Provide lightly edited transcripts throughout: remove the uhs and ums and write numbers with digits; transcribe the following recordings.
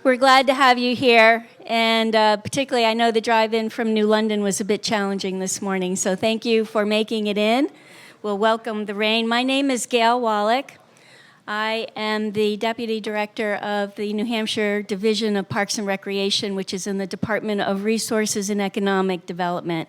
We're glad to have you here, and particularly I know the drive-in from New London was a bit challenging this morning, so thank you for making it in. We'll welcome the rain. My name is Gail Wallach. I am the Deputy Director of the New Hampshire Division of Parks and Recreation, which is in the Department of Resources and Economic Development.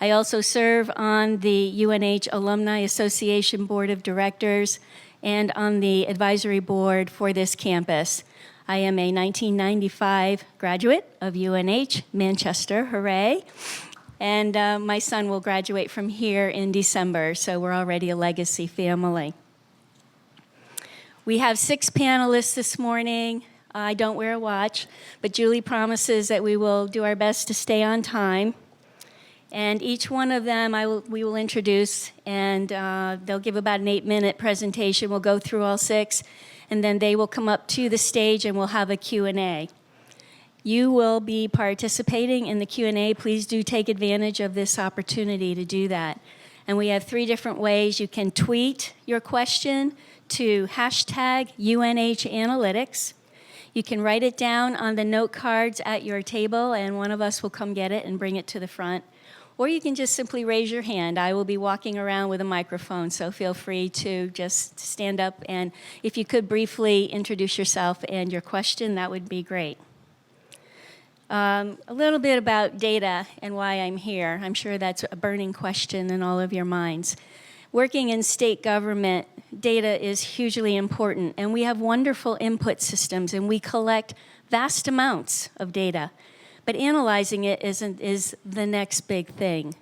I also serve on the UNH Alumni Association Board of Directors and on the advisory board for this campus. I am a 1995 graduate of UNH, Manchester, hooray. And my son will graduate from here in December, so we're already a legacy family. We have 6 panelists this morning. I don't wear a watch, but Julie promises that we will do our best to stay on time. And each one of them we will introduce, and they'll give about an 8-minute presentation. We'll go through all 6. And then they will come up to the stage and we'll have a Q&A. You will be participating in the Q&A. Please do take advantage of this opportunity to do that. And we have 3 different ways. You can tweet your question to #UNHAnalytics. You can write it down on the note cards at your table, and one of us will come get it and bring it to the front. Or you can just simply raise your hand. I will be walking around with a microphone, so feel free to just stand up. And if you could briefly introduce yourself and your question, that would be great. A little bit about data and why I'm here. I'm sure that's a burning question in all of your minds. Working in state government, data is hugely important, and we have wonderful input systems, and we collect vast amounts of data. But analyzing it is the next big thing.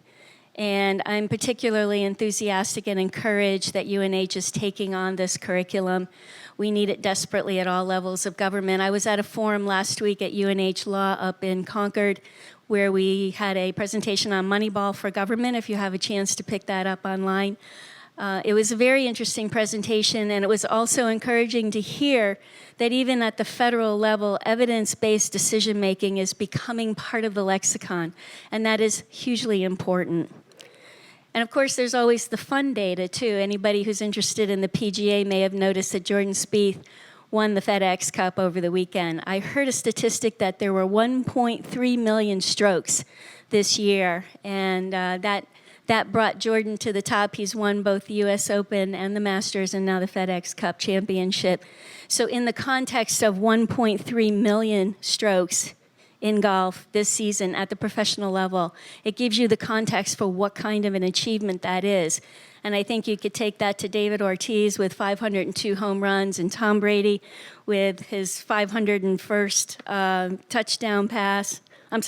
And I'm particularly enthusiastic and encouraged that UNH is taking on this curriculum. We need it desperately at all levels of government. I was at a forum last week at UNH Law up in Concord where we had a presentation on Moneyball for government, if you have a chance to pick that up online. It was a very interesting presentation, and it was also encouraging to hear that even at the federal level, evidence-based decision-making is becoming part of the lexicon, and that is hugely important. And of course, there's always the fun data, too. Anybody who's interested in the PGA may have noticed that Jordan Spieth won the FedEx Cup over the weekend. I heard a statistic that there were 1.3 million strokes this year, and that brought Jordan to the top. He's won both the US Open and the Masters and now the FedEx Cup Championship. So in the context of 1.3 million strokes in golf this season at the professional level, it gives you the context for what kind of an achievement that is. And I think you could take that to David Ortiz with 502 home runs and Tom Brady with his 401st touchdown pass. We've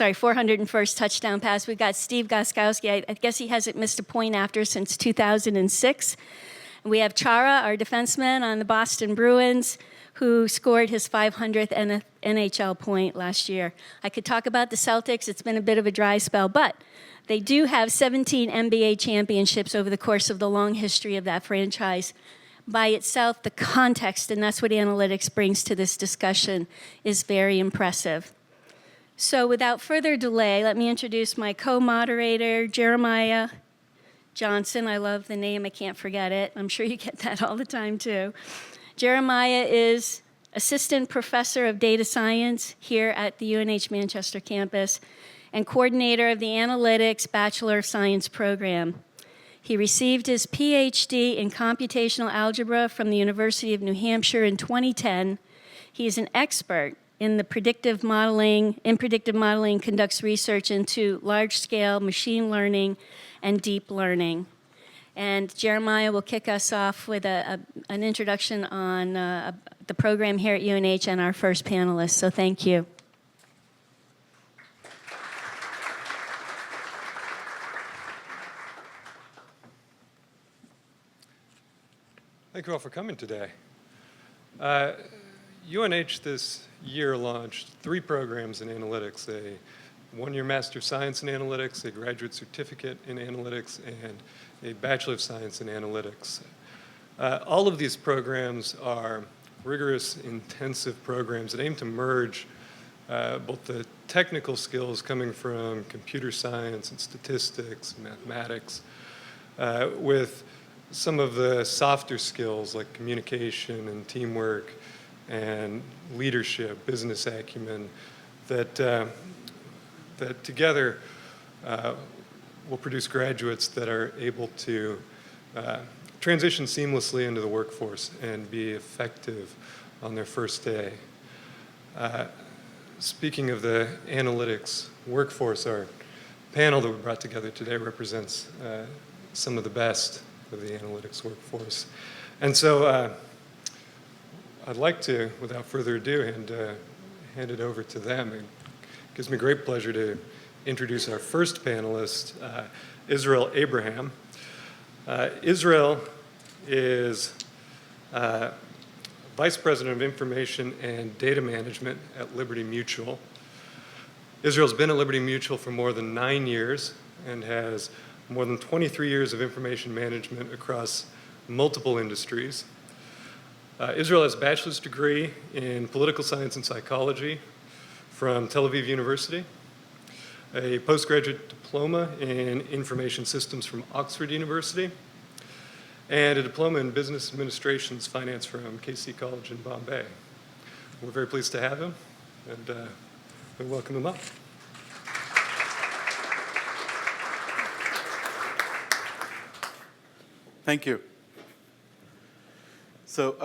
got Steve Gostkowski. I guess he hasn't missed a point after since 2006. And we have Chara, our defenseman on the Boston Bruins, who scored his 500th NHL point last year. I could talk about the Celtics. It's been a bit of a dry spell, but they do have 17 NBA championships over the course of the long history of that franchise. By itself, the context, and that's what analytics brings to this discussion, is very impressive. So without further delay, let me introduce my co-moderator, Jeremiah Johnson. I love the name, I can't forget it. I'm sure you get that all the time too. Jeremiah is Assistant Professor of Data Science here at the UNH Manchester campus and coordinator of the Analytics Bachelor of Science program. He received his PhD in computational algebra from the University of New Hampshire in 2010. He is an expert in predictive modeling, conducts research into large-scale machine learning and deep learning. And Jeremiah will kick us off with an introduction on the program here at UNH and our first panelist, so thank you. Thank you all for coming today. UNH this year launched 3 programs in analytics, a 1-year Master of Science in Analytics, a Graduate Certificate in Analytics, and a Bachelor of Science in Analytics. All of these programs are rigorous, intensive programs that aim to merge both the technical skills coming from computer science and statistics and mathematics with some of the softer skills like communication and teamwork and leadership, business acumen that, that together will produce graduates that are able to transition seamlessly into the workforce and be effective on their first day. Speaking of the analytics workforce, our panel that we brought together today represents some of the best of the analytics workforce. And so I'd like to, without further ado, hand it over to them. It gives me great pleasure to introduce our first panelist, Israel Abraham. Israel is Vice President of Information and Data Management at Liberty Mutual. Israel's been at Liberty Mutual for more than 9 years and has more than 23 years of information management across multiple industries. Israel has a bachelor's degree in political science and psychology from Tel Aviv University, a postgraduate diploma in information systems from Oxford University, and a diploma in business administrations finance from KC College in Bombay. We're very pleased to have him, and we welcome him up. Thank you. So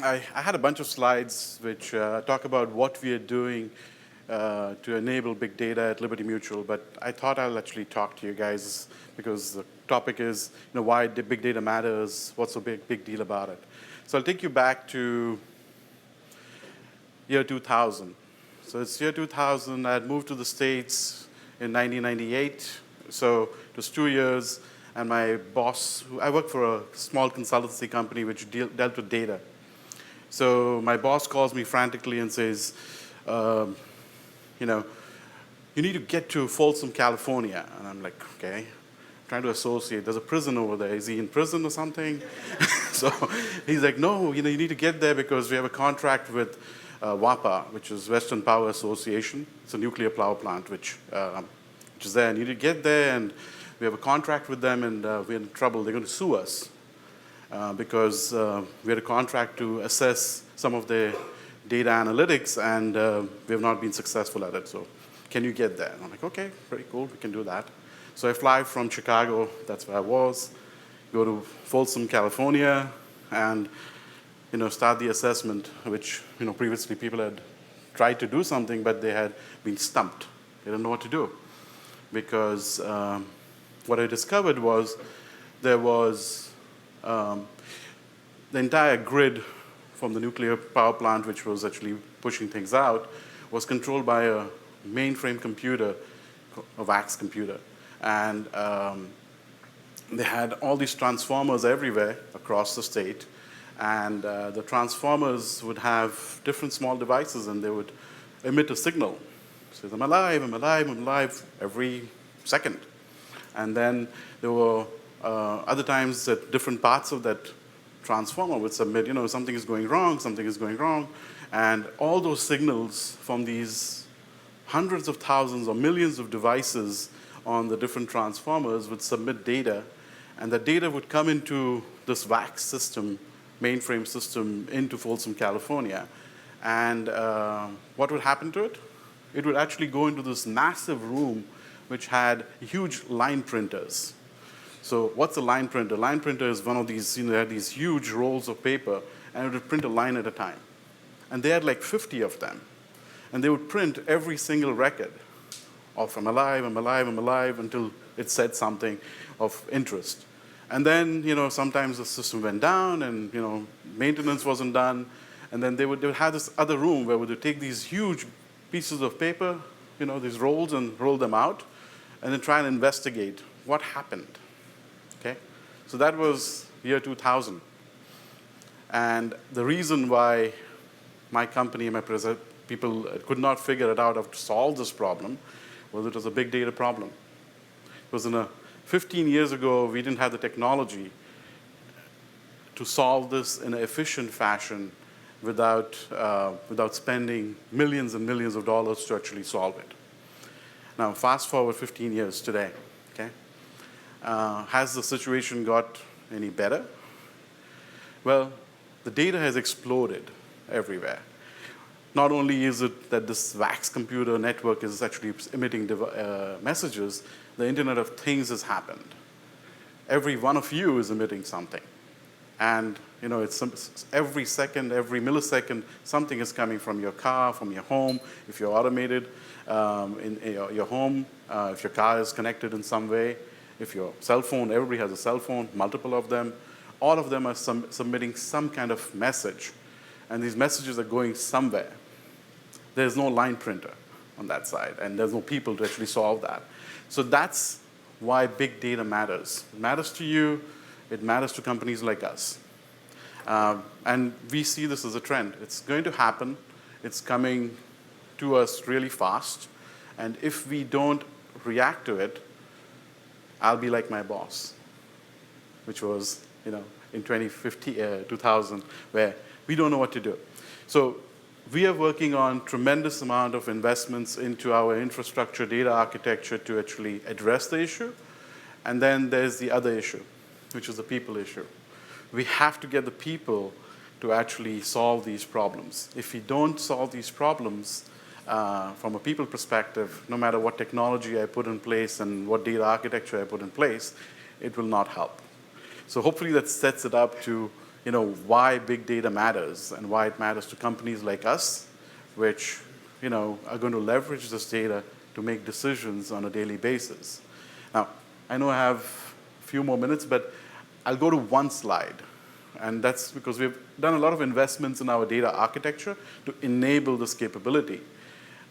I had a bunch of slides which talk about what we are doing to enable big data at Liberty Mutual, but I thought I'll actually talk to you guys because the topic is why big data matters, what's the big deal about it. So I'll take you back to year 2000. So it's year 2000. I had moved to the States in 1998, so it was 2 years. And my boss, I worked for a small consultancy company which dealt with data. So my boss calls me frantically and says, you need to get to Folsom, California. And I'm like, okay, trying to associate. There's a prison over there. Is he in prison or something? So he's like, no, you need to get there because we have a contract with WAPA, which is Western Power Association. It's a nuclear power plant which is there. And you need to get there, and we have a contract with them, and we're in trouble. They're going to sue us because we had a contract to assess some of the data analytics, and we have not been successful at it. So can you get there? And I'm like, okay, pretty cool. We can do that. So I fly from Chicago. That's where I was. Go to Folsom, California, and start the assessment, which previously people had tried to do something, but they had been stumped. They didn't know what to do because what I discovered was there was the entire grid from the nuclear power plant, which was actually pushing things out, was controlled by a mainframe computer, a VAX computer. And they had all these transformers everywhere across the state. And the transformers would have different small devices, and they would emit a signal. It says, I'm alive, I'm alive, I'm alive, every second. And then there were other times that different parts of that transformer would submit, something is going wrong, something is going wrong. And all those signals from these hundreds of thousands or millions of devices on the different transformers would submit data. And that data would come into this VAX system, mainframe system, into Folsom, California. And what would happen to it? It would actually go into this massive room which had huge line printers. So what's a line printer? Line printer is one of these, they had these huge rolls of paper, and it would print a line at a time. And they had like 50 of them. And they would print every single record of I'm alive, I'm alive, I'm alive, until it said something of interest. And then, sometimes the system went down, and, maintenance wasn't done. And then they would have this other room where they would take these huge pieces of paper, these rolls, and roll them out, and then try and investigate what happened. Okay? So that was year 2000. And the reason why my company and my people could not figure it out how to solve this problem was it was a big data problem. It was 15 years ago, we didn't have the technology to solve this in an efficient fashion without spending millions and millions of dollars to actually solve it. Now, fast forward 15 years today, okay? Has the situation got any better? Well, the data has exploded. everywhere. Not only is it that this VAX computer network is actually emitting messages, the Internet of Things has happened. Every one of you is emitting something. And it's every second, every millisecond, something is coming from your car, from your home, if you're automated in your home, if your car is connected in some way, if your cell phone, everybody has a cell phone, multiple of them, all of them are submitting some kind of message. And these messages are going somewhere. There's no line printer on that side, and there's no people to actually solve that. So that's why big data matters. It matters to you. It matters to companies like us. And we see this as a trend. It's going to happen. It's coming to us really fast. And if we don't react to it, I'll be like my boss, which was in 2000, where we don't know what to do. So we are working on tremendous amount of investments into our infrastructure data architecture to actually address the issue. And then there's the other issue, which is the people issue. We have to get the people to actually solve these problems. If we don't solve these problems from a people perspective, no matter what technology I put in place and what data architecture I put in place, it will not help. So hopefully that sets it up to why big data matters and why it matters to companies like us, which are going to leverage this data to make decisions on a daily basis. Now, I know I have a few more minutes, but I'll go to one slide. And that's because we've done a lot of investments in our data architecture to enable this capability.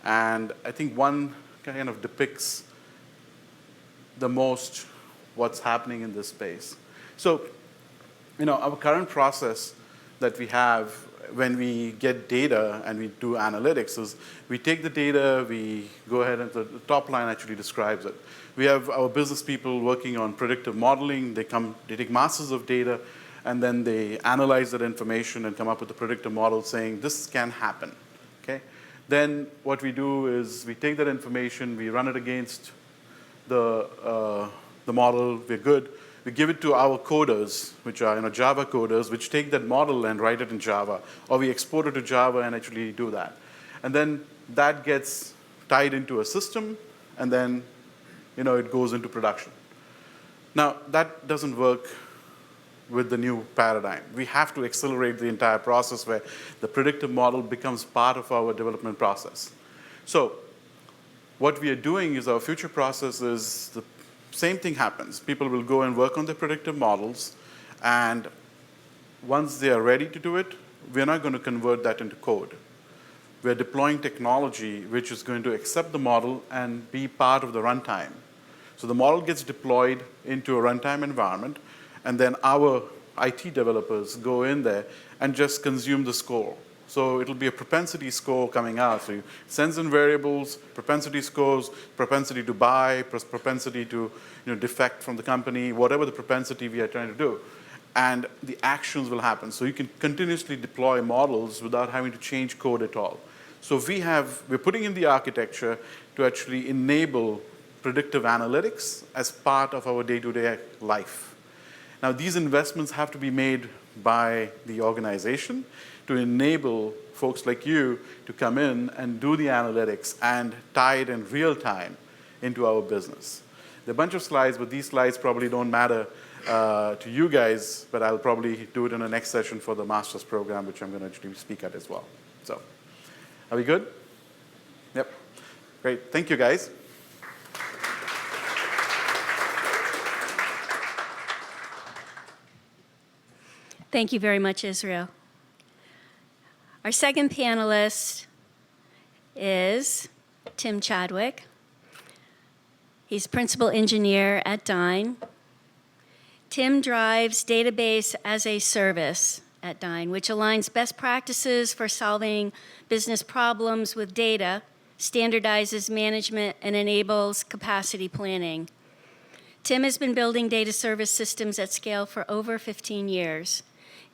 And I think one kind of depicts the most what's happening in this space. So, our current process that we have when we get data and we do analytics is we take the data, we go ahead, and the top line actually describes it. We have our business people working on predictive modeling. They take masses of data, and then they analyze that information and come up with a predictive model saying this can happen. Okay? Then what we do is we take that information, we run it against the model, we're good. We give it to our coders, which are Java coders, which take that model and write it in Java. Or we export it to Java and actually do that. And then that gets tied into a system, and then it goes into production. Now, that doesn't work with the new paradigm. We have to accelerate the entire process where the predictive model becomes part of our development process. So what we are doing is our future process is the same thing happens. People will go and work on the predictive models, and once they are ready to do it, we're not going to convert that into code. We're deploying technology which is going to accept the model and be part of the runtime. So the model gets deployed into a runtime environment, and then our IT developers go in there and just consume the score. So it'll be a propensity score coming out. So it sends in variables, propensity scores, propensity to buy, propensity to defect from the company, whatever the propensity we are trying to do. And the actions will happen. So you can continuously deploy models without having to change code at all. So we're putting in the architecture to actually enable predictive analytics as part of our day-to-day life. Now, these investments have to be made by the organization to enable folks like you to come in and do the analytics and tie it in real time into our business. There are a bunch of slides, but these slides probably don't matter to you guys, but I'll probably do it in the next session for the master's program, which I'm going to actually speak at as well. So, are we good? Yep. Great. Thank you, guys. Thank you very much, Israel. Our second panelist is Tim Chadwick. He's principal engineer at Dyn. Tim drives database as a service at Dyn, which aligns best practices for solving business problems with data, standardizes management, and enables capacity planning. Tim has been building data service systems at scale for over 15 years.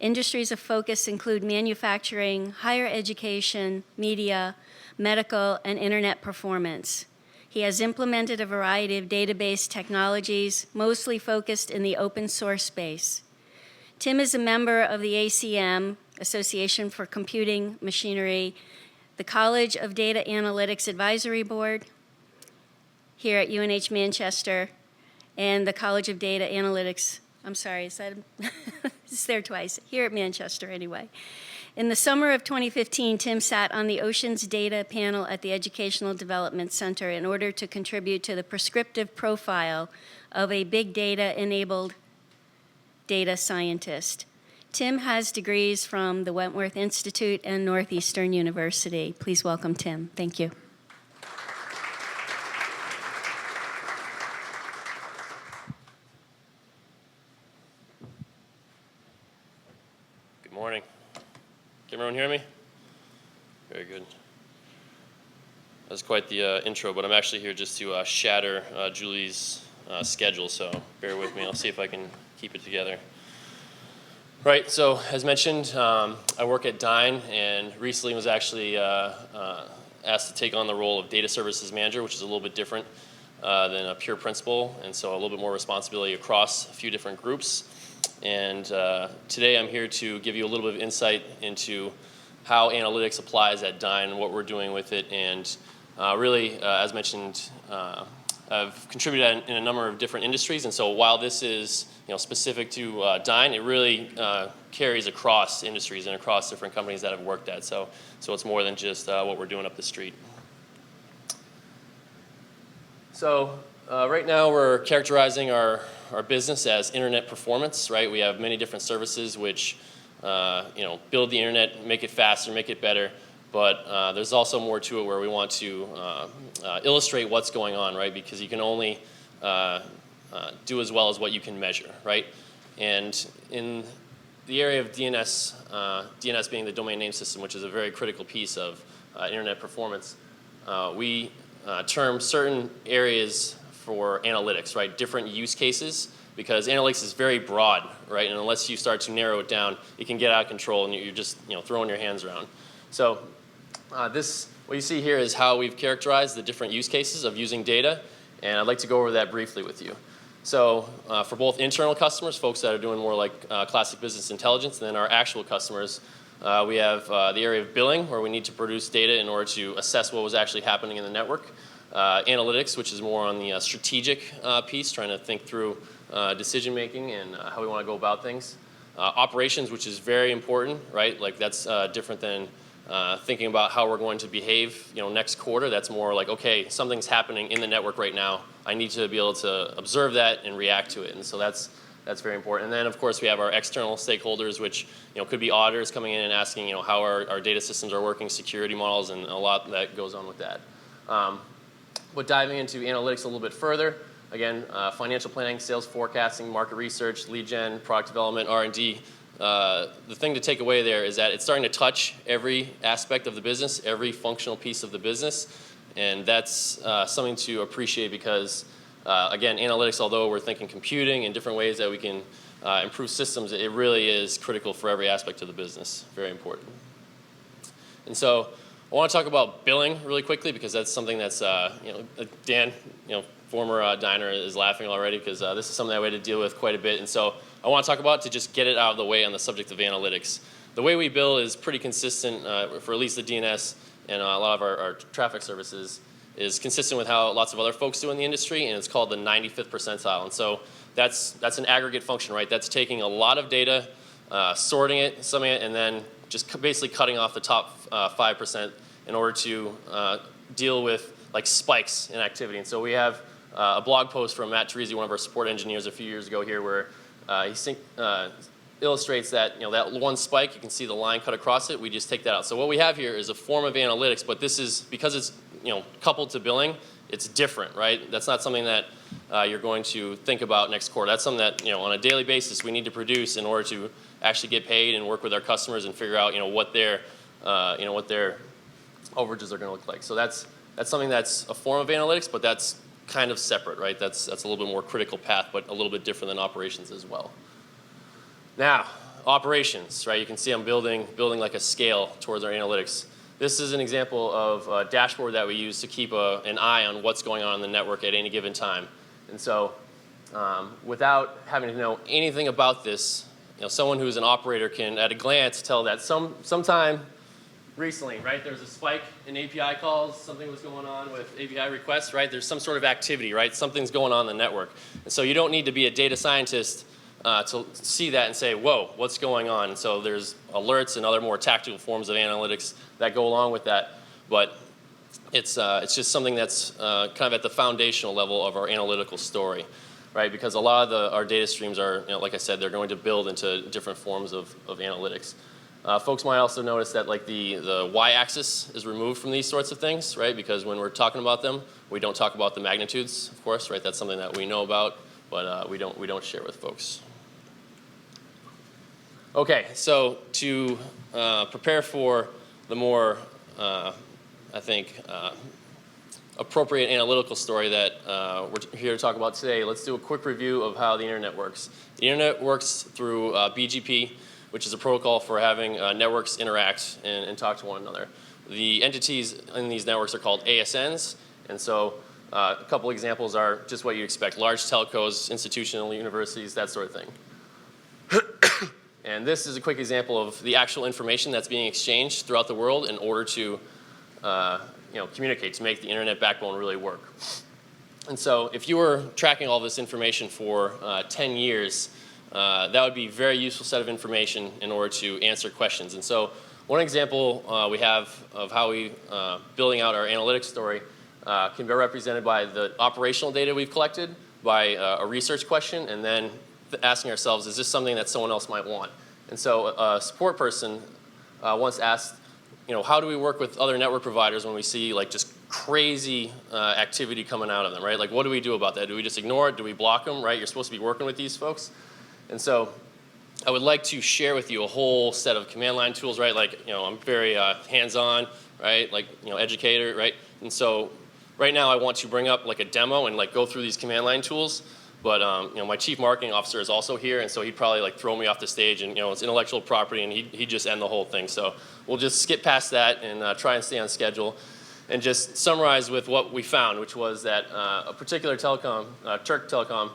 Industries of focus include manufacturing, higher education, media, medical, and internet performance. He has implemented a variety of database technologies, mostly focused in the open source space. Tim is a member of the ACM, Association for Computing Machinery, the College of Data Analytics Advisory Board here at UNH Manchester, and the College of Data Analytics, I'm sorry, is that, it's there twice, here at Manchester anyway. In the summer of 2015, Tim sat on the Oceans Data panel at the Educational Development Center in order to contribute to the prescriptive profile of a big data-enabled data scientist. Tim has degrees from the Wentworth Institute and Northeastern University. Please welcome Tim. Thank you. Good morning. Can everyone hear me? Very good. That was quite the intro, but I'm actually here just to shatter Julie's schedule, so bear with me. I'll see if I can keep it together. Right, so as mentioned, I work at Dyn, and recently was actually asked to take on the role of Data Services Manager, which is a little bit different than a pure principal, and so a little bit more responsibility across a few different groups. And today I'm here to give you a little bit of insight into how analytics applies at Dyn, what we're doing with it, and really, as mentioned, I've contributed in a number of different industries, and so while this is specific to Dyn, it really carries across industries and across different companies that I've worked at. So it's more than just what we're doing up the street. So right now we're characterizing our business as internet performance. Right, we have many different services which build the internet, make it faster, make it better. But there's also more to it where we want to illustrate what's going on, right? Because you can only do as well as what you can measure, right? And in the area of DNS, DNS being the domain name system, which is a very critical piece of internet performance, we term certain areas for analytics, right? Different use cases, because analytics is very broad, right? And unless you start to narrow it down, it can get out of control, and you're just throwing your hands around. So what you see here is how we've characterized the different use cases of using data, and I'd like to go over that briefly with you. So for both internal customers, folks that are doing more like classic business intelligence, and then our actual customers, we have the area of billing, where we need to produce data in order to assess what was actually happening in the network. Analytics, which is more on the strategic piece, trying to think through decision making and how we want to go about things. Operations, which is very important, right? Like that's different than thinking about how we're going to behave, next quarter. That's more like, okay, something's happening in the network right now. I need to be able to observe that and react to it. And so that's very important. And then, of course, we have our external stakeholders, which could be auditors coming in and asking, how our data systems are working, security models, and a lot that goes on with that. But diving into analytics a little bit further, again, financial planning, sales forecasting, market research, lead gen, product development, R&D. The thing to take away there is that it's starting to touch every aspect of the business, every functional piece of the business, and that's something to appreciate because, again, analytics, although we're thinking computing and different ways that we can improve systems, it really is critical for every aspect of the business, very important. And so I want to talk about billing really quickly because that's something that's, Dan, former diner is laughing already because this is something that we had to deal with quite a bit. And so I want to talk about to just get it out of the way on the subject of analytics. The way we bill is pretty consistent for at least the DNS and a lot of our traffic services is consistent with how lots of other folks do in the industry, and it's called the 95th percentile. And so that's an aggregate function, right? That's taking a lot of data, sorting it, summing it, and then just basically cutting off the top 5% in order to deal with like spikes in activity. And so we have a blog post from Matt Teresi, one of our support engineers, a few years ago here, where he illustrates that that one spike, you can see the line cut across it. We just take that out. So what we have here is a form of analytics, but this is because it's coupled to billing. It's different, right? That's not something that you're going to think about next quarter. That's something that on a daily basis we need to produce in order to actually get paid and work with our customers and figure out what their overages are going to look like. So that's something that's a form of analytics, but that's kind of separate, right? That's a little bit more critical path, but a little bit different than operations as well. Now, operations, right? You can see I'm building like a scale towards our analytics. This is an example of a dashboard that we use to keep an eye on what's going on in the network at any given time. And so without having to know anything about this, someone who's an operator can, at a glance, tell that sometime recently, right, there's a spike in API calls, something was going on with API requests, right? There's some sort of activity, right? Something's going on in the network. And so you don't need to be a data scientist to see that and say, whoa, what's going on? And so there's alerts and other more tactical forms of analytics that go along with that. But it's just something that's kind of at the foundational level of our analytical story, right? Because a lot of our data streams are, like I said, they're going to build into different forms of analytics. Folks might also notice that like the y-axis is removed from these sorts of things, right? Because when we're talking about them, we don't talk about the magnitudes, of course, right? That's something that we know about, but we don't share with folks. Okay, so to prepare for the more, I think, appropriate analytical story that we're here to talk about today, let's do a quick review of how the internet works. The internet works through BGP, which is a protocol for having networks interact and talk to one another. The entities in these networks are called ASNs, and so a couple examples are just what you expect: large telcos, institutional universities, that sort of thing. And this is a quick example of the actual information that's being exchanged throughout the world in order to communicate, to make the internet backbone really work. And so if you were tracking all this information for 10 years, that would be a very useful set of information in order to answer questions. And so one example we have of how we building out our analytics story can be represented by the operational data we've collected, by a research question, and then asking ourselves, is this something that someone else might want? And so a support person once asked, how do we work with other network providers when we see like just crazy activity coming out of them, right? Like, what do we do about that? Do we just ignore it? Do we block them, right? You're supposed to be working with these folks. And so I would like to share with you a whole set of command line tools, right? Like, I'm very hands-on, right? Like, educator, right? And so right now I want to bring up like a demo and like go through these command line tools. But my chief marketing officer is also here, and so he'd probably like throw me off the stage, and it's intellectual property, and he'd just end the whole thing. So we'll just skip past that and try and stay on schedule, and just summarize with what we found, which was that a particular telecom, Turk Telecom,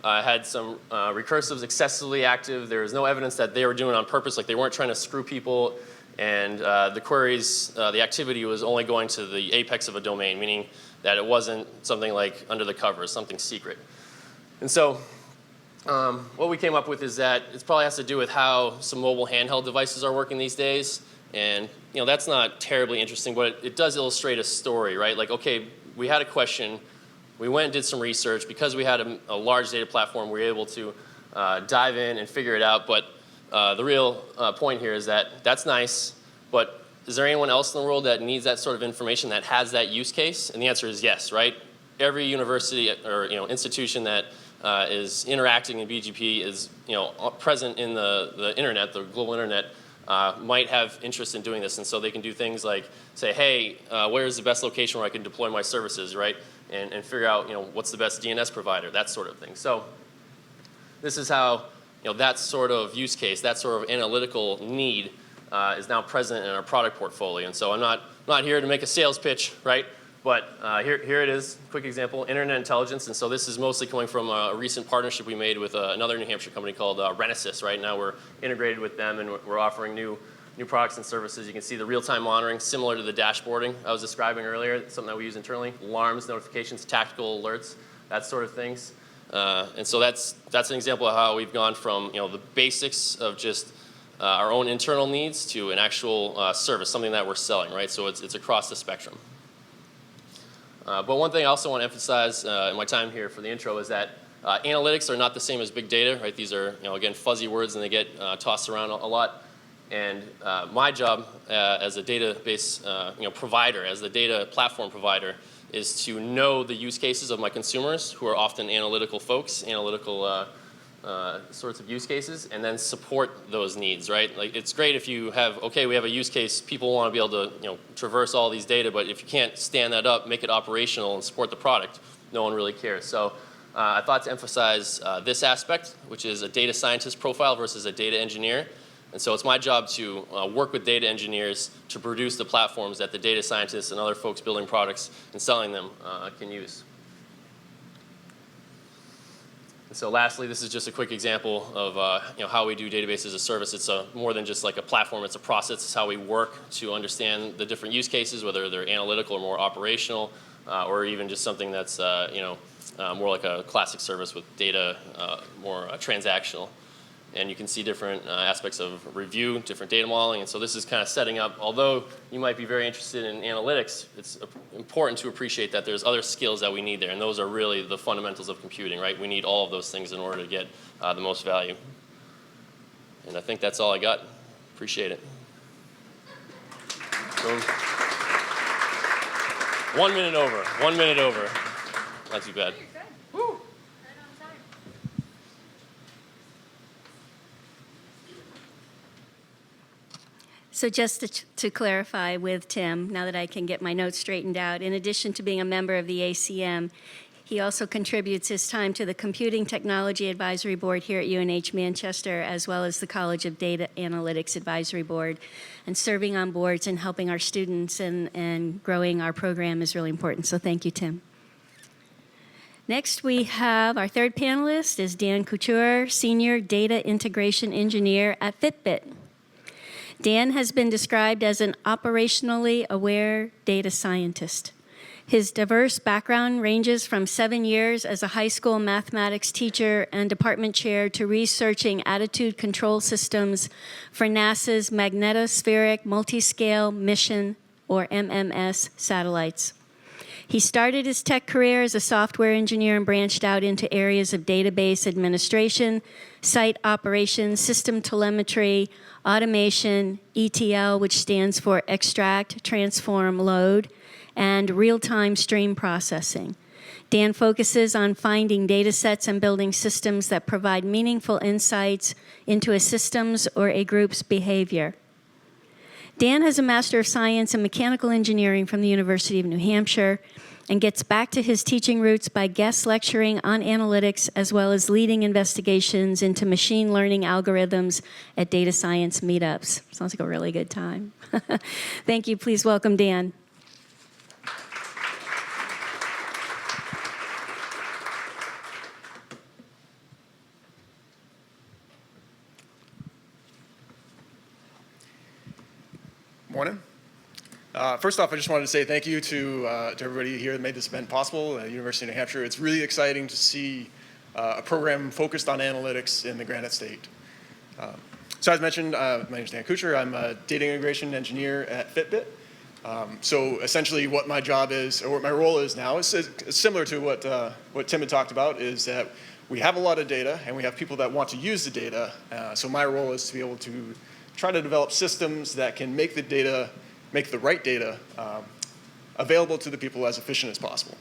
had some recursives excessively active. There was no evidence that they were doing it on purpose, like they weren't trying to screw people, and the queries, the activity was only going to the apex of a domain, meaning that it wasn't something like under the covers, something secret. And so what we came up with is that it probably has to do with how some mobile handheld devices are working these days. And that's not terribly interesting, but it does illustrate a story, right? Like, okay, we had a question. We went and did some research. Because we had a large data platform, we were able to dive in and figure it out. But the real point here is that that's nice, but is there anyone else in the world that needs that sort of information that has that use case? And the answer is yes, right? Every university or institution that is interacting in BGP is present in the internet, the global internet, might have interest in doing this, and so they can do things like say, hey, where's the best location where I can deploy my services, right? And figure out what's the best DNS provider, that sort of thing. So this is how that sort of use case, that sort of analytical need is now present in our product portfolio. And so I'm not here to make a sales pitch, right? But here it is, quick example, internet intelligence. And so this is mostly coming from a recent partnership we made with another New Hampshire company called Renesys. Right now we're integrated with them, and we're offering new products and services. You can see the real-time monitoring, similar to the dashboarding I was describing earlier, something that we use internally, alarms, notifications, tactical alerts, that sort of things. And so that's an example of how we've gone from the basics of just our own internal needs to an actual service, something that we're selling, right? So it's across the spectrum. But one thing I also want to emphasize in my time here for the intro is that analytics are not the same as big data, right? These are, again, fuzzy words, and they get tossed around a lot. And my job as a database provider, as the data platform provider, is to know the use cases of my consumers, who are often analytical folks, analytical sorts of use cases, and then support those needs, right? Like, it's great if you have, okay, we have a use case, people want to be able to traverse all these data, but if you can't stand that up, make it operational, and support the product, no one really cares. So I thought to emphasize this aspect, which is a data scientist profile versus a data engineer. And so it's my job to work with data engineers to produce the platforms that the data scientists and other folks building products and selling them can use. And so lastly, this is just a quick example of how we do database as a service. It's more than just like a platform, it's a process. It's how we work to understand the different use cases, whether they're analytical or more operational, or even just something that's more like a classic service with data, more transactional. And you can see different aspects of review, different data modeling. And so this is kind of setting up, although you might be very interested in analytics, it's important to appreciate that there's other skills that we need there. And those are really the fundamentals of computing, right? We need all of those things in order to get the most value. And I think that's all I got. Appreciate it. Boom. 1 minute over. 1 minute over. Not too bad. So just to clarify with Tim, now that I can get my notes straightened out, in addition to being a member of the ACM, he also contributes his time to the Computing Technology Advisory Board here at UNH Manchester, as well as the College of Data Analytics Advisory Board. And serving on boards and helping our students and growing our program is really important. So thank you, Tim. Next, we have our third panelist is Dan Couture, Senior Data Integration Engineer at Fitbit. Dan has been described as an operationally aware data scientist. His diverse background ranges from 7 years as a high school mathematics teacher and department chair to researching attitude control systems for NASA's Magnetospheric Multiscale Mission, or MMS, satellites. He started his tech career as a software engineer and branched out into areas of database administration, site operations, system telemetry, automation, ETL, which stands for extract, transform, load, and real-time stream processing. Dan focuses on finding data sets and building systems that provide meaningful insights into a system's or a group's behavior. Dan has a Master of Science in Mechanical Engineering from the University of New Hampshire and gets back to his teaching roots by guest lecturing on analytics as well as leading investigations into machine learning algorithms at data science meetups. Sounds like a really good time. Thank you. Please welcome Dan. Morning. First off, I just wanted to say thank you to everybody here that made this event possible at University of New Hampshire. It's really exciting to see a program focused on analytics in the Granite State. So as mentioned, my name is Dan Couture. I'm a data integration engineer at Fitbit. So essentially what my job is, or what my role is now, is similar to what Tim had talked about, is that we have a lot of data and we have people that want to use the data. So my role is to be able to try to develop systems that can make the right data available to the people as efficient as possible.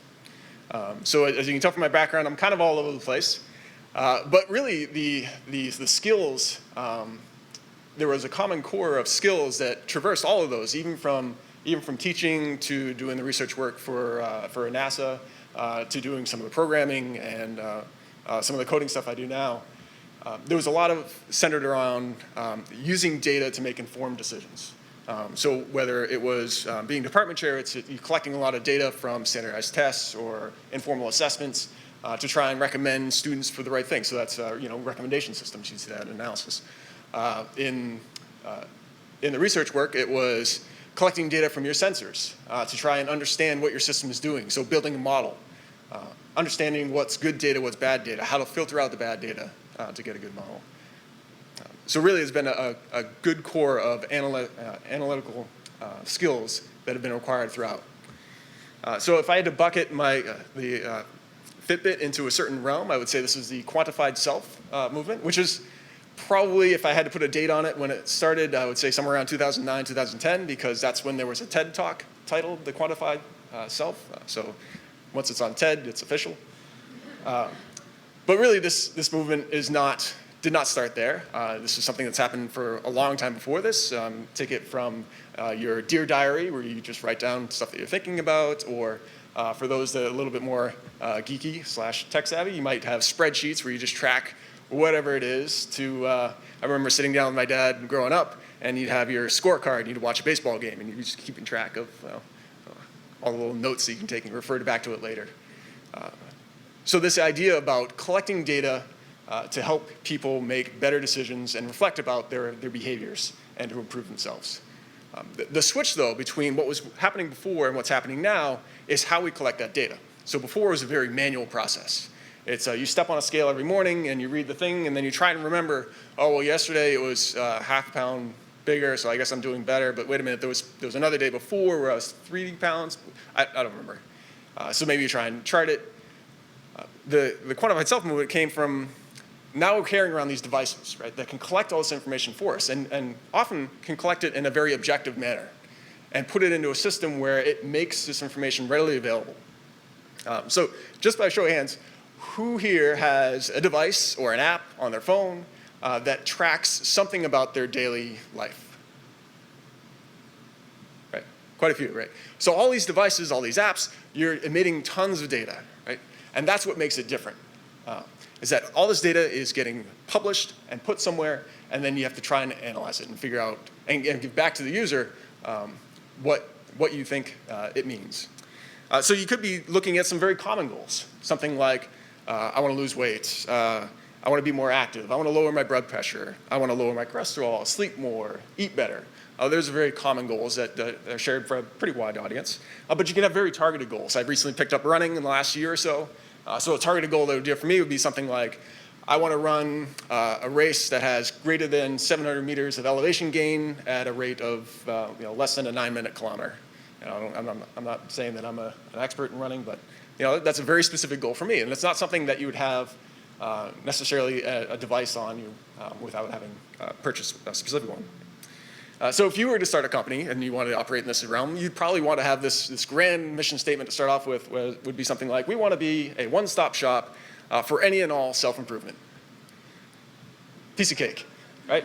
So as you can tell from my background, I'm kind of all over the place. But really, the skills, there was a common core of skills that traversed all of those, even from teaching to doing the research work for NASA, to doing some of the programming and some of the coding stuff I do now. There was a lot of centered around using data to make informed decisions. So whether it was being department chair, it's collecting a lot of data from standardized tests or informal assessments to try and recommend students for the right thing. So that's recommendation systems used to that analysis. In the research work, it was collecting data from your sensors to try and understand what your system is doing. So building a model, understanding what's good data, what's bad data, how to filter out the bad data to get a good model. So really, it's been a good core of analytical skills that have been required throughout. So if I had to bucket the Fitbit into a certain realm, I would say this is the quantified self movement, which is probably, if I had to put a date on it when it started, I would say somewhere around 2009, 2010, because that's when there was a TED Talk titled The Quantified Self. So once it's on TED, it's official. But really, this movement did not start there. This is something that's happened for a long time before this. Take it from your Dear Diary, where you just write down stuff that you're thinking about, or for those that are a little bit more geeky / tech savvy, you might have spreadsheets where you just track whatever it is I remember sitting down with my dad growing up, and you'd have your scorecard, you'd watch a baseball game, and you're just keeping track of all the little notes that you can take and refer back to it later. So this idea about collecting data to help people make better decisions and reflect about their behaviors and to improve themselves. The switch, though, between what was happening before and what's happening now is how we collect that data. So before it was a very manual process. It's you step on a scale every morning and you read the thing and then you try and remember, oh, well, yesterday it was half a pound bigger, so I guess I'm doing better. But wait a minute, there was another day before where I was 3 pounds. I don't remember. So maybe you try and chart it. The quantified self movement came from now we're carrying around these devices, right, that can collect all this information for us and often can collect it in a very objective manner and put it into a system where it makes this information readily available. So just by show of hands, who here has a device or an app on their phone that tracks something about their daily life? Right, quite a few, right? So all these devices, all these apps, you're emitting tons of data, right? And that's what makes it different. Is that all this data is getting published and put somewhere, and then you have to try and analyze it and figure out and give back to the user what you think it means. So you could be looking at some very common goals, something like I want to lose weight, I want to be more active, I want to lower my blood pressure, I want to lower my cholesterol, sleep more, eat better. Those are very common goals that are shared for a pretty wide audience. But you can have very targeted goals. I've recently picked up running in the last year or so. So a targeted goal that would do it for me would be something like, I want to run a race that has greater than 700 meters of elevation gain at a rate of less than a 9-minute kilometer. I'm not saying that I'm an expert in running, but that's a very specific goal for me. And it's not something that you would have necessarily a device on you without having purchased a specific one. So if you were to start a company and you wanted to operate in this realm, you'd probably want to have this grand mission statement to start off with, where it would be something like, we want to be a one-stop shop for any and all self-improvement. Piece of cake, right?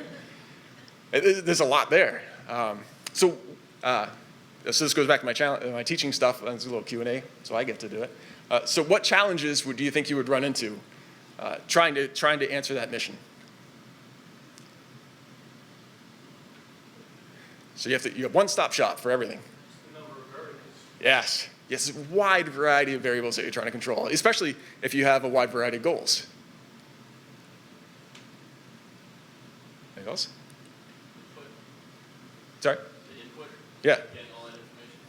There's a lot there. So this goes back to my teaching stuff. It's a little Q&A, so I get to do it. So what challenges do you think you would run into trying to answer that mission? So you have one-stop shop for everything. The number of variables. Yes, it's a wide variety of variables that you're trying to control, especially if you have a wide variety of goals. Anything else? Input. Sorry? The input. Yeah. Getting all that information.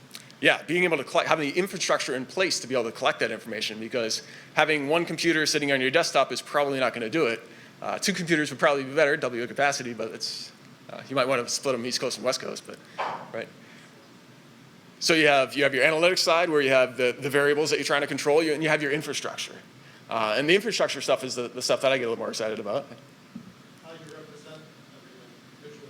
Yeah, being able to collect, having the infrastructure in place to be able to collect that information, because having one computer sitting on your desktop is probably not going to do it. 2 computers would probably be better, double your capacity, but it's you might want to split them East Coast and West Coast, but right. So you have your analytics side where you have the variables that you're trying to control, and you have your infrastructure. And the infrastructure stuff is the stuff that I get a little more excited about. How you represent everything visually.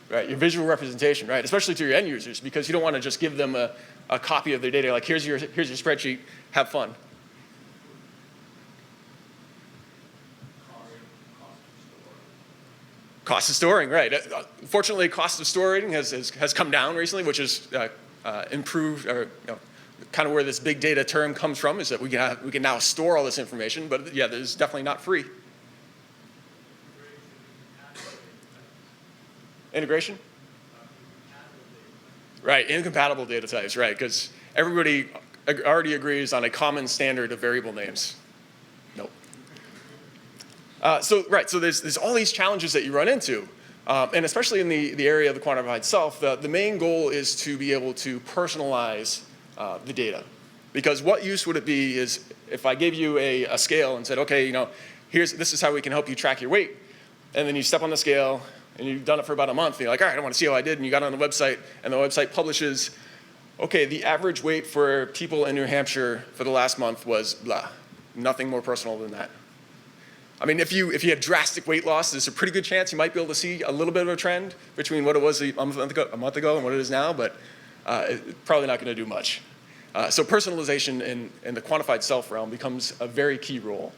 Right, your visual representation, right, especially to your end users, because you don't want to just give them a copy of their data, like here's your spreadsheet, have fun. Cost of storing, right. Fortunately, cost of storing has come down recently, which has improved, or kind of where this big data term comes from, is that we can now store all this information, but yeah, it's definitely not free. Integration? Right, incompatible data types, right, because everybody already agrees on a common standard of variable names. Nope. So there's all these challenges that you run into, and especially in the area of the quantified self, the main goal is to be able to personalize the data. Because what use would it be is if I gave you a scale and said, okay, this is how we can help you track your weight, and then you step on the scale, and you've done it for about a month, and you're like, all right, I want to see how I did, and you got on the website, and the website publishes, okay, the average weight for people in New Hampshire for the last month was blah. Nothing more personal than that. I mean, if you had drastic weight loss, there's a pretty good chance you might be able to see a little bit of a trend between what it was a month ago and what it is now, but it's probably not going to do much. So personalization in the quantified self realm becomes a very key role,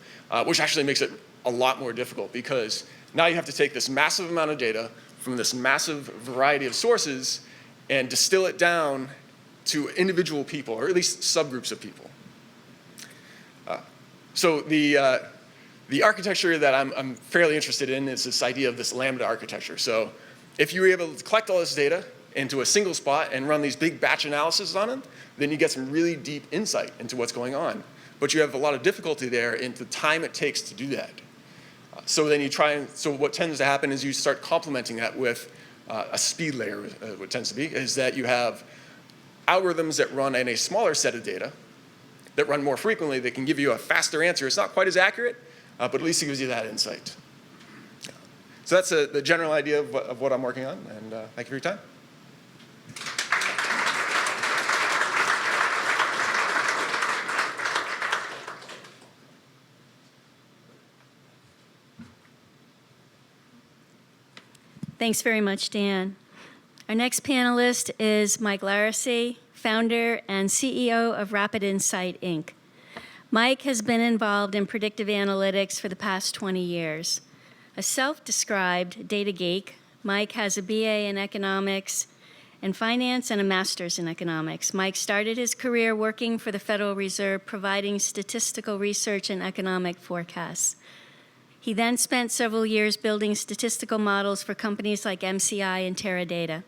which actually makes it a lot more difficult, because now you have to take this massive amount of data from this massive variety of sources and distill it down to individual people, or at least subgroups of people. So the architecture that I'm fairly interested in is this idea of this lambda architecture. So if you were able to collect all this data into a single spot and run these big batch analyses on it, then you get some really deep insight into what's going on. but you have a lot of difficulty there in the time it takes to do that. So then so what tends to happen is you start complementing that with a speed layer. What tends to be is that you have algorithms that run in a smaller set of data, that run more frequently, that can give you a faster answer. It's not quite as accurate, but at least it gives you that insight. So that's the general idea of what I'm working on, and thank you for your time. Thanks very much, Dan. Our next panelist is Mike Laracy, founder and CEO of Rapid Insight, Inc. Mike has been involved in predictive analytics for the past 20 years. A self-described data geek, Mike has a BA in economics and finance and a master's in economics. Mike started his career working for the Federal Reserve, providing statistical research and economic forecasts. He then spent several years building statistical models for companies like MCI and Teradata.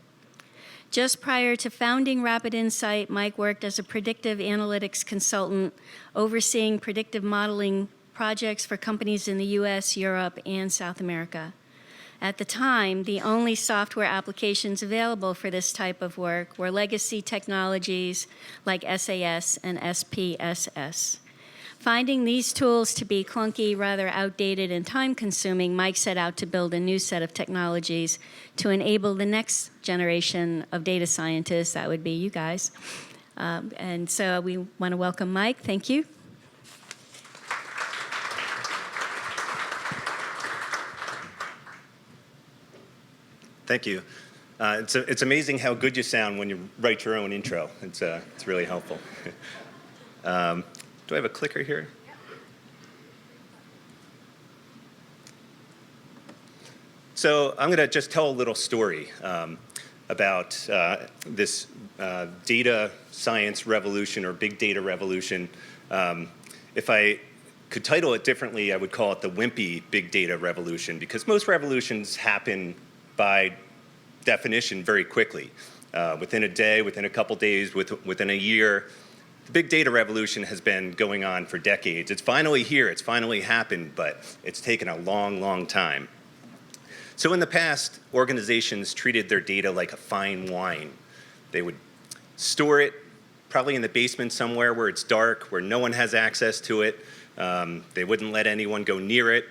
Just prior to founding Rapid Insight, Mike worked as a predictive analytics consultant, overseeing predictive modeling projects for companies in the US, Europe, and South America. At the time, the only software applications available for this type of work were legacy technologies like SAS and SPSS. Finding these tools to be clunky, rather outdated, and time-consuming, Mike set out to build a new set of technologies to enable the next generation of data scientists. That would be you guys. And so we want to welcome Mike. Thank you. Thank you. It's amazing how good you sound when you write your own intro. It's really helpful. Do I have a clicker here? So I'm going to just tell a little story about this data science revolution or big data revolution. If I could title it differently, I would call it the wimpy big data revolution, because most revolutions happen by definition very quickly. Within a day, within a couple days, within a year. The big data revolution has been going on for decades. It's finally here, it's finally happened, but it's taken a long, long time. So in the past, organizations treated their data like a fine wine. They would store it probably in the basement somewhere where it's dark, where no one has access to it. They wouldn't let anyone go near it.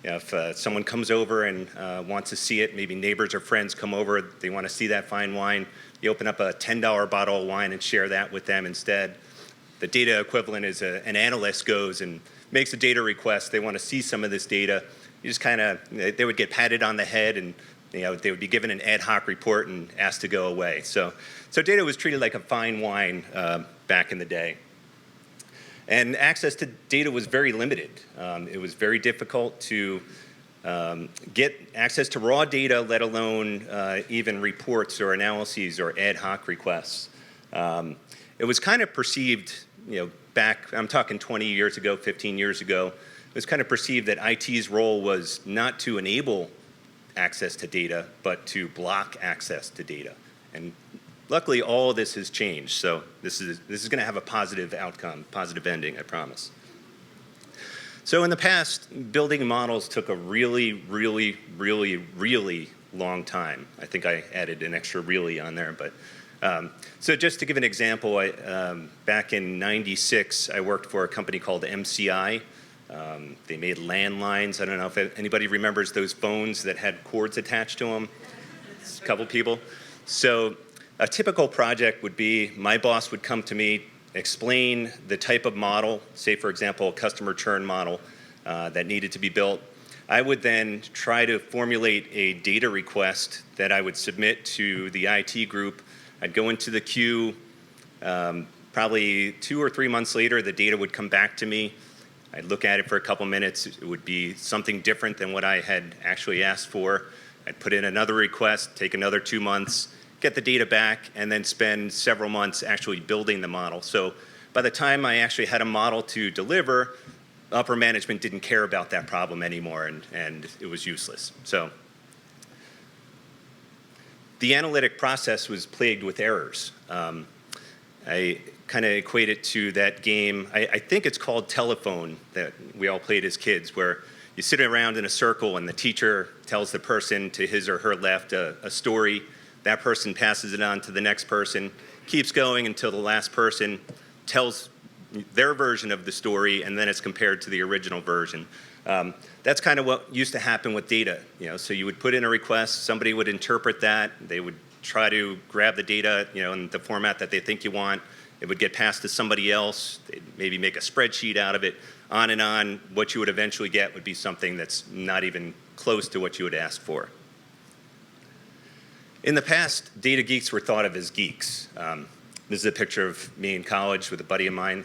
If someone comes over and wants to see it, maybe neighbors or friends come over, they want to see that fine wine, you open up a $10 bottle of wine and share that with them instead. The data equivalent is an analyst goes and makes a data request. They want to see some of this data. You just they would get patted on the head, and they would be given an ad hoc report and asked to go away. So data was treated like a fine wine back in the day. And access to data was very limited. It was very difficult to get access to raw data, let alone even reports or analyses or ad hoc requests. It was kind of perceived, back, I'm talking 20 years ago, 15 years ago, it was kind of perceived that IT's role was not to enable access to data, but to block access to data. And luckily, all of this has changed. So this is going to have a positive outcome, positive ending, I promise. So in the past, building models took a really, really, really, really long time. I think I added an extra really on there. But so just to give an example, back in '96, I worked for a company called MCI. They made landlines. I don't know if anybody remembers those phones that had cords attached to them. A couple people. So a typical project would be my boss would come to me, explain the type of model, say, for example, a customer churn model that needed to be built. I would then try to formulate a data request that I would submit to the IT group. I'd go into the queue. Probably 2 or 3 months later, the data would come back to me. I'd look at it for a couple minutes. It would be something different than what I had actually asked for. I'd put in another request, take another 2 months, get the data back, and then spend several months actually building the model. So by the time I actually had a model to deliver, upper management didn't care about that problem anymore, and it was useless. So the analytic process was plagued with errors. I kind of equate it to that game, I think it's called Telephone, that we all played as kids, where you sit around in a circle and the teacher tells the person to his or her left a story. That person passes it on to the next person, keeps going until the last person tells their version of the story, and then it's compared to the original version. That's kind of what used to happen with data. So you would put in a request, somebody would interpret that, they would try to grab the data, in the format that they think you want. It would get passed to somebody else. They'd maybe make a spreadsheet out of it. On and on. What you would eventually get would be something that's not even close to what you would ask for. In the past, data geeks were thought of as geeks. This is a picture of me in college with a buddy of mine.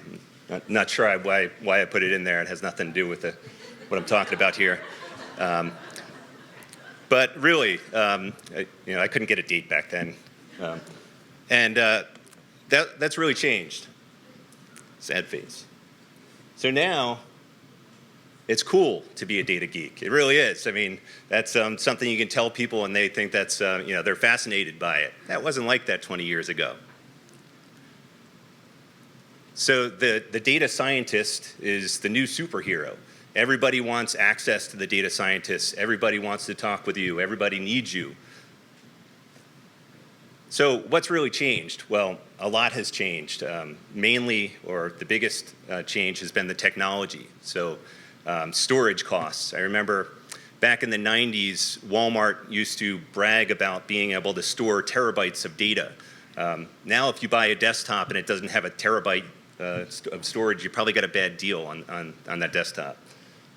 Not sure why I put it in there. It has nothing to do with what I'm talking about here. But really, I couldn't get a date back then. That's really changed. Sad face. So now, it's cool to be a data geek. It really is. I mean, that's something you can tell people and they think that's, they're fascinated by it. That wasn't like that 20 years ago. So the data scientist is the new superhero. Everybody wants access to the data scientists. Everybody wants to talk with you. Everybody needs you. So what's really changed? Well, a lot has changed. Mainly, or the biggest change has been the technology. So storage costs. I remember back in the 90s, Walmart used to brag about being able to store terabytes of data. Now, if you buy a desktop and it doesn't have a terabyte of storage, you probably got a bad deal on that desktop.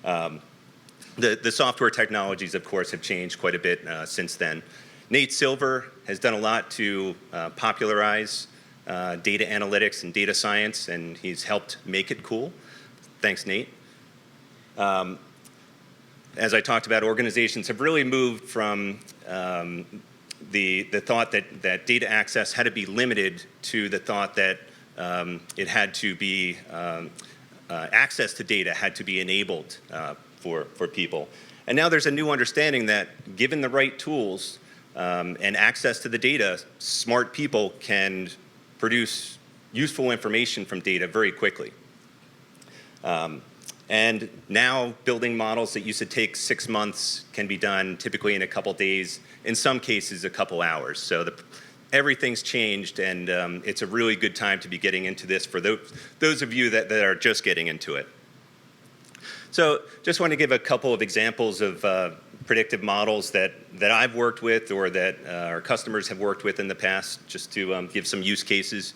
The software technologies, of course, have changed quite a bit since then. Nate Silver has done a lot to popularize data analytics and data science, and he's helped make it cool. Thanks, Nate. As I talked about, organizations have really moved from the thought that data access had to be limited to the thought that it had to be access to data had to be enabled for people. And now there's a new understanding that given the right tools and access to the data, smart people can produce useful information from data very quickly. And now building models that used to take 6 months can be done typically in a couple days, in some cases a couple hours. So everything's changed, and it's a really good time to be getting into this for those of you that are just getting into it. So just want to give a couple of examples of predictive models that I've worked with or that our customers have worked with in the past, just to give some use cases.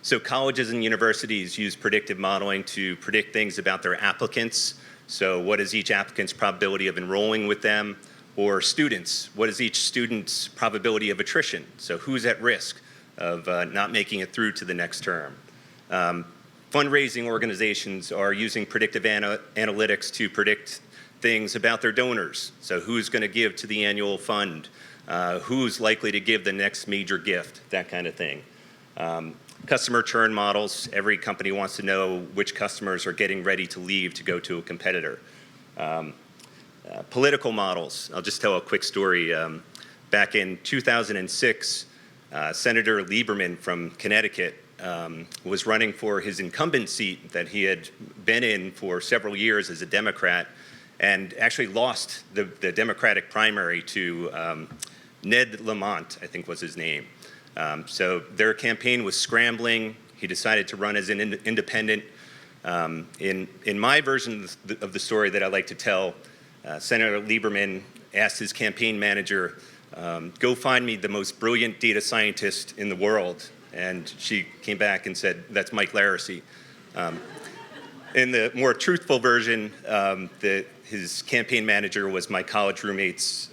So colleges and universities use predictive modeling to predict things about their applicants. So what is each applicant's probability of enrolling with them? Or students, what is each student's probability of attrition? So who's at risk of not making it through to the next term? Fundraising organizations are using predictive analytics to predict things about their donors. So who's going to give to the annual fund? Who's likely to give the next major gift? That kind of thing. Customer churn models. Every company wants to know which customers are getting ready to leave to go to a competitor. Political models. I'll just tell a quick story. Back in 2006, Senator Lieberman from Connecticut was running for his incumbent seat that he had been in for several years as a Democrat, and actually lost the Democratic primary to Ned Lamont, I think was his name. So their campaign was scrambling. He decided to run as an independent. In my version of the story that I like to tell, Senator Lieberman asked his campaign manager, go find me the most brilliant data scientist in the world. And she came back and said, that's Mike Laracy. In the more truthful version, his campaign manager was my college roommate's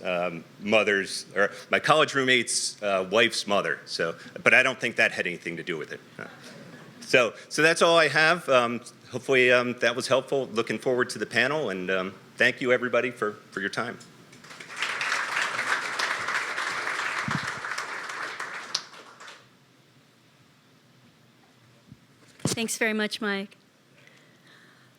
my college roommate's wife's mother. So, but I don't think that had anything to do with it. So that's all I have. Hopefully that was helpful. Looking forward to the panel, and thank you everybody for your time. Thanks very much, Mike.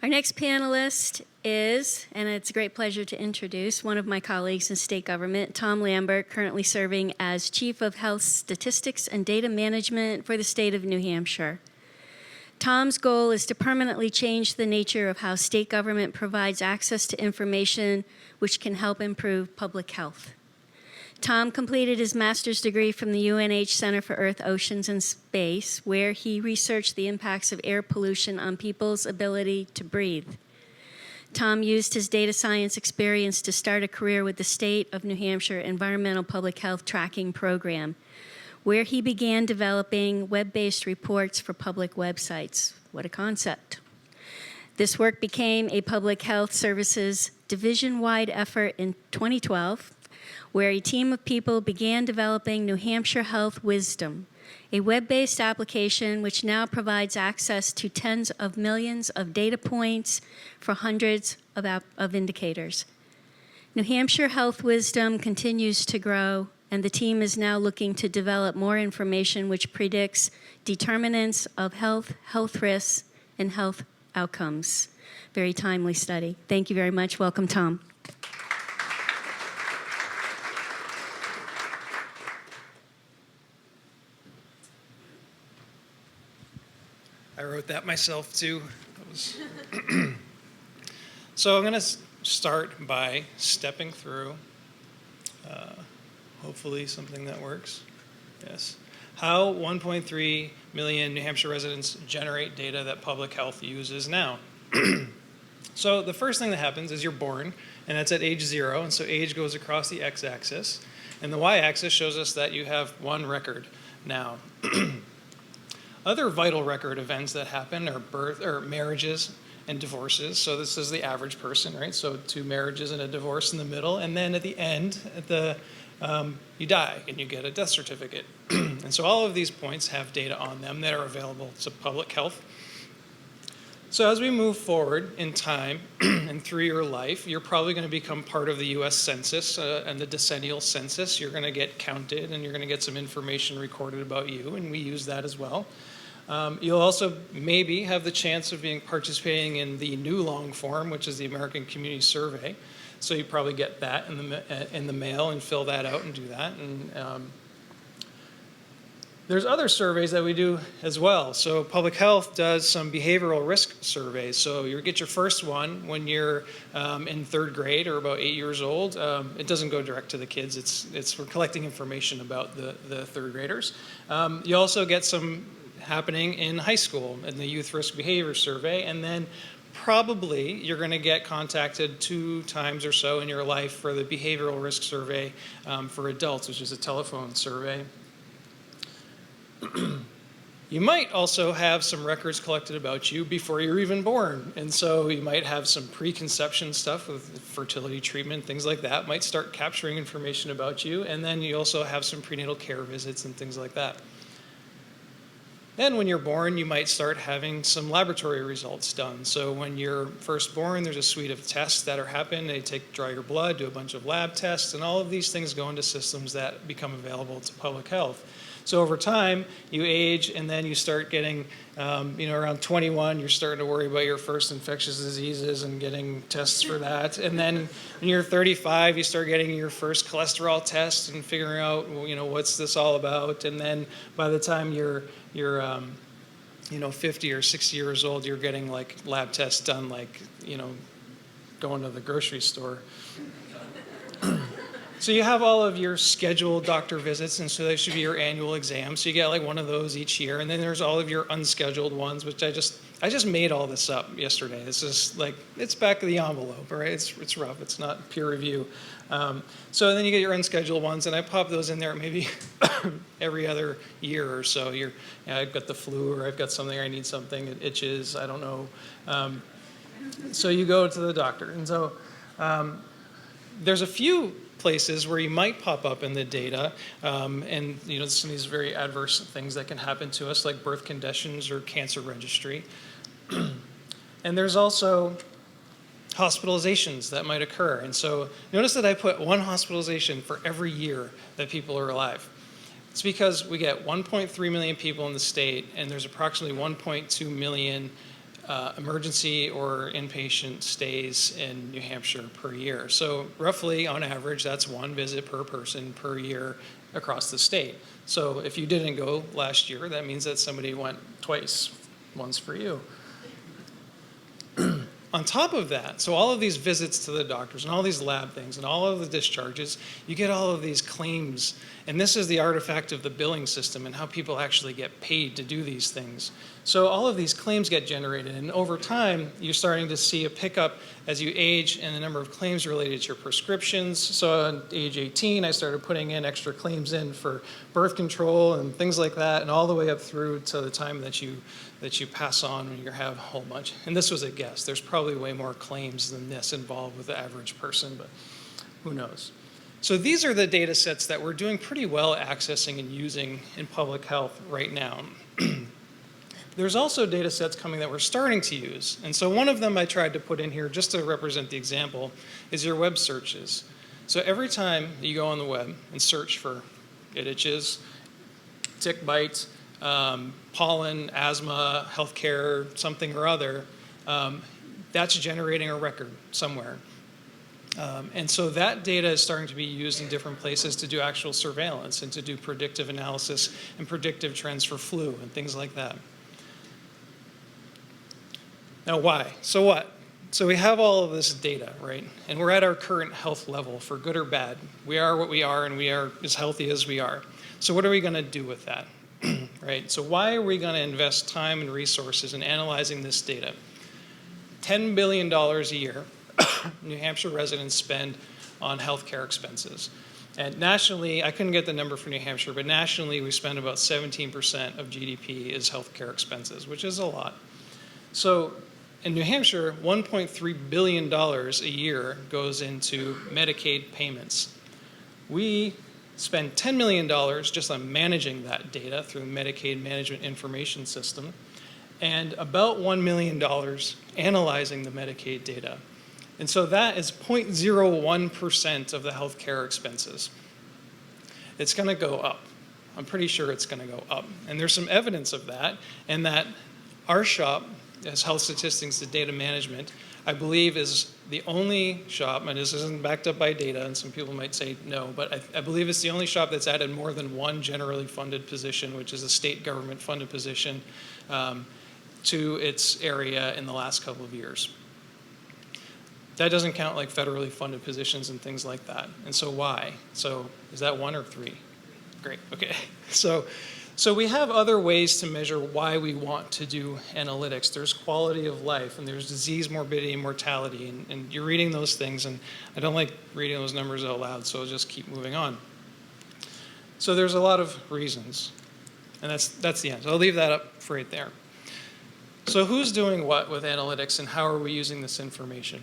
Our next panelist is, and it's a great pleasure to introduce, one of my colleagues in state government, Tom Lambert, currently serving as Chief of Health Statistics and Data Management for the state of New Hampshire. Tom's goal is to permanently change the nature of how state government provides access to information which can help improve public health. Tom completed his master's degree from the UNH Center for Earth, Oceans, and Space, where he researched the impacts of air pollution on people's ability to breathe. Tom used his data science experience to start a career with the State of New Hampshire Environmental Public Health Tracking Program, where he began developing web-based reports for public websites. What a concept. This work became a public health services division-wide effort in 2012, where a team of people began developing New Hampshire Health Wisdom, a web-based application which now provides access to tens of millions of data points for hundreds of indicators. New Hampshire Health Wisdom continues to grow, and the team is now looking to develop more information which predicts determinants of health, health risks, and health outcomes. Very timely study. Thank you very much. Welcome, Tom. I wrote that myself too. So I'm going to start by stepping through, hopefully something that works. Yes. How 1.3 million New Hampshire residents generate data that public health uses now. So the first thing that happens is you're born, and that's at age 0, and so age goes across the x-axis, and the y-axis shows us that you have one record now. Other vital record events that happen are birth or marriages and divorces. So this is the average person, right? So 2 marriages and a divorce in the middle, and then at the end, you die and you get a death certificate. And so all of these points have data on them that are available to public health. So as we move forward in time and through your life, you're probably going to become part of the U.S. Census and the decennial census. You're going to get counted and you're going to get some information recorded about you, and we use that as well. You'll also maybe have the chance of participating in the new long form, which is the American Community Survey. So you probably get that in the mail and fill that out and do that. And there's other surveys that we do as well. So public health does some behavioral risk surveys. So you get your first one when you're in 3rd grade or about 8 years old. It doesn't go direct to the kids. We're collecting information about the 3rd graders. You also get some happening in high school in the Youth Risk Behavior Survey, and then probably you're going to get contacted 2 times or so in your life for the Behavioral Risk Survey for adults, which is a telephone survey. You might also have some records collected about you before you're even born, and so you might have some preconception stuff with fertility treatment, things like that might start capturing information about you, and then you also have some prenatal care visits and things like that. Then when you're born, you might start having some laboratory results done. So when you're first born, there's a suite of tests that are happening. They draw your blood, do a bunch of lab tests, and all of these things go into systems that become available to public health. So over time, you age, and then you start getting, around 21, you're starting to worry about your first infectious diseases and getting tests for that. And then when you're 35, you start getting your first cholesterol test and figuring out, what's this all about? And then by the time you're 50 or 60 years old, you're getting like lab tests done, like, going to the grocery store. So you have all of your scheduled doctor visits, and so they should be your annual exams. So you get like one of those each year, and then there's all of your unscheduled ones, which I just made all this up yesterday. This is like, it's back of the envelope, right? It's rough. It's not peer review. So then you get your unscheduled ones, and I pop those in there maybe every other year or so. I've got the flu, or I've got something, I need something, it itches, I don't know. So you go to the doctor, and so there's a few places where you might pop up in the data, and some of these very adverse things that can happen to us, like birth conditions or cancer registry. And there's also hospitalizations that might occur. And so notice that I put 1 hospitalization for every year that people are alive. It's because we get 1.3 million people in the state, and there's approximately 1.2 million emergency or inpatient stays in New Hampshire per year. So roughly, on average, that's one visit per person per year across the state. So if you didn't go last year, that means that somebody went twice, once for you. On top of that, so all of these visits to the doctors and all these lab things and all of the discharges, you get all of these claims. And this is the artifact of the billing system and how people actually get paid to do these things. So all of these claims get generated. And over time, you're starting to see a pickup as you age and the number of claims related to your prescriptions. So at age 18, I started putting in extra claims in for birth control and things like that, and all the way up through to the time that you pass on when you have a whole bunch. And this was a guess. There's probably way more claims than this involved with the average person, but who knows? So these are the data sets that we're doing pretty well accessing and using in public health right now. There's also data sets coming that we're starting to use. And so one of them I tried to put in here just to represent the example is your web searches. So every time you go on the web and search for it itches, tick bites, pollen, asthma, healthcare, something or other, that's generating a record somewhere. And so that data is starting to be used in different places to do actual surveillance and to do predictive analysis and predictive trends for flu and things like that. Now why? So what? So we have all of this data, right? And we're at our current health level, for good or bad. We are what we are, and we are as healthy as we are. So what are we going to do with that, right? So why are we going to invest time and resources in analyzing this data? $10 billion a year New Hampshire residents spend on healthcare expenses. And nationally, I couldn't get the number for New Hampshire, but nationally we spend about 17% of GDP is healthcare expenses, which is a lot. So in New Hampshire, $1.3 billion a year goes into Medicaid payments. We spend $10 million just on managing that data through Medicaid Management Information System, and about $1 million analyzing the Medicaid data. And so that is 0.01% of the healthcare expenses. It's going to go up. I'm pretty sure it's going to go up. And there's some evidence of that, and that our shop, as Health Statistics and Data Management, I believe is the only shop, and this isn't backed up by data, and some people might say no, but I believe it's the only shop that's added more than one generally funded position, which is a state government funded position, to its area in the last couple of years. That doesn't count like federally funded positions and things like that. And so why? So is that 1 or 3? Great, okay. So we have other ways to measure why we want to do analytics. There's quality of life, and there's disease morbidity and mortality, and you're reading those things, and I don't like reading those numbers out loud, so I'll just keep moving on. So there's a lot of reasons, and that's the end. So I'll leave that up for right there. So who's doing what with analytics, and how are we using this information?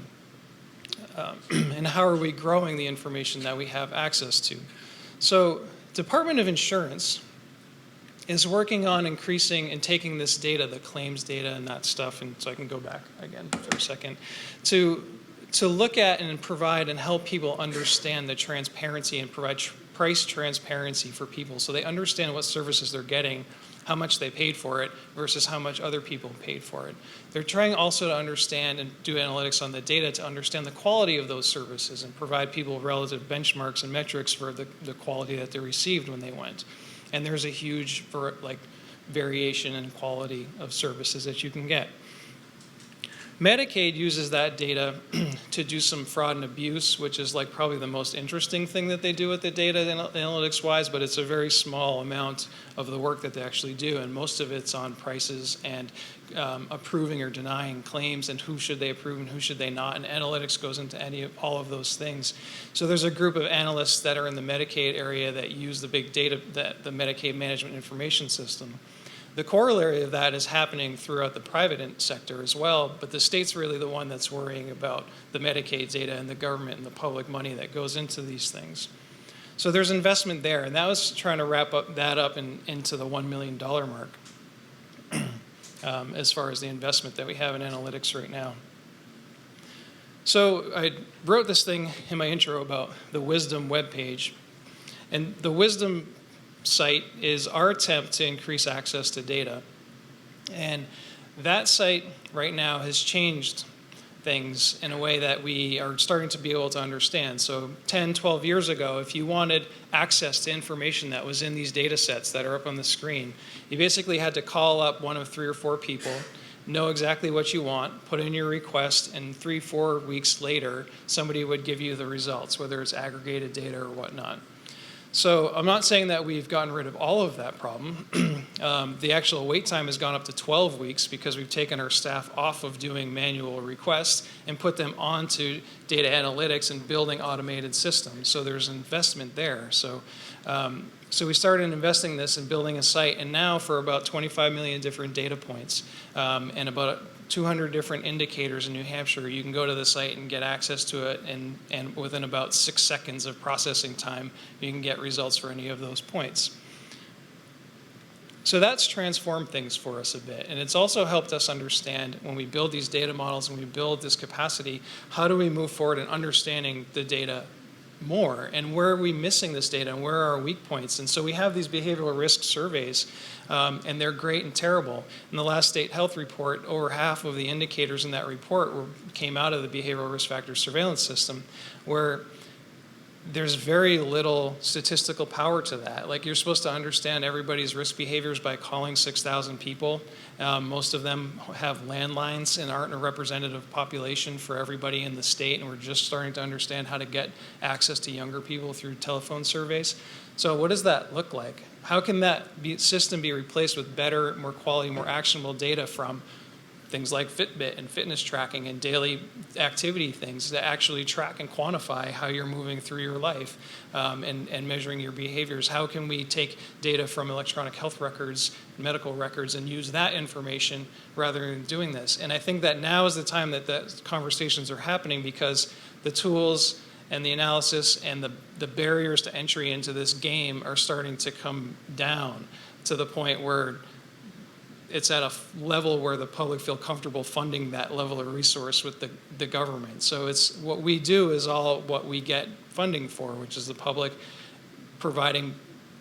And how are we growing the information that we have access to? So Department of Insurance is working on increasing and taking this data, the claims data and that stuff, and so I can go back again for a second, to look at and provide and help people understand the transparency and provide price transparency for people so they understand what services they're getting, how much they paid for it versus how much other people paid for it. They're trying also to understand and do analytics on the data to understand the quality of those services and provide people relative benchmarks and metrics for the quality that they received when they went. And there's a huge variation in quality of services that you can get. Medicaid uses that data to do some fraud and abuse, which is like probably the most interesting thing that they do with the data analytics-wise, but it's a very small amount of the work that they actually do, and most of it's on prices and approving or denying claims and who should they approve and who should they not, and analytics goes into all of those things. So there's a group of analysts that are in the Medicaid area that use the big data, the Medicaid Management Information System. The corollary of that is happening throughout the private sector as well, but the state's really the one that's worrying about the Medicaid data and the government and the public money that goes into these things. So there's investment there, and that was trying to wrap that up into the $1 million mark as far as the investment that we have in analytics right now. So I wrote this thing in my intro about the Wisdom webpage, and the Wisdom site is our attempt to increase access to data. And That site right now has changed things in a way that we are starting to be able to understand. So 10, 12 years ago, if you wanted access to information that was in these data sets that are up on the screen, you basically had to call up one of 3 or 4 people, know exactly what you want, put in your request, and 3, 4 weeks later, somebody would give you the results, whether it's aggregated data or whatnot. So I'm not saying that we've gotten rid of all of that problem. The actual wait time has gone up to 12 weeks because we've taken our staff off of doing manual requests and put them onto data analytics and building automated systems. So there's investment there. So we started investing this and building a site, and now for about 25 million different data points and about 200 different indicators in New Hampshire, you can go to the site and get access to it, and within about 6 seconds of processing time, you can get results for any of those points. So that's transformed things for us a bit, and it's also helped us understand when we build these data models and we build this capacity, how do we move forward in understanding the data more, and where are we missing this data, and where are our weak points? And so we have these behavioral risk surveys, and they're great and terrible. In the last state health report, over half of the indicators in that report came out of the behavioral risk factor surveillance system, where there's very little statistical power to that. Like, you're supposed to understand everybody's risk behaviors by calling 6,000 people. Most of them have landlines and aren't a representative population for everybody in the state, and we're just starting to understand how to get access to younger people through telephone surveys. So what does that look like? How can that system be replaced with better, more quality, more actionable data from things like Fitbit and fitness tracking and daily activity things that actually track and quantify how you're moving through your life and measuring your behaviors? How can we take data from electronic health records, medical records, and use that information rather than doing this? And I think that now is the time that the conversations are happening, because the tools and the analysis and the barriers to entry into this game are starting to come down to the point where it's at a level where the public feel comfortable funding that level of resource with the government. So it's what we do is all what we get funding for, which is the public providing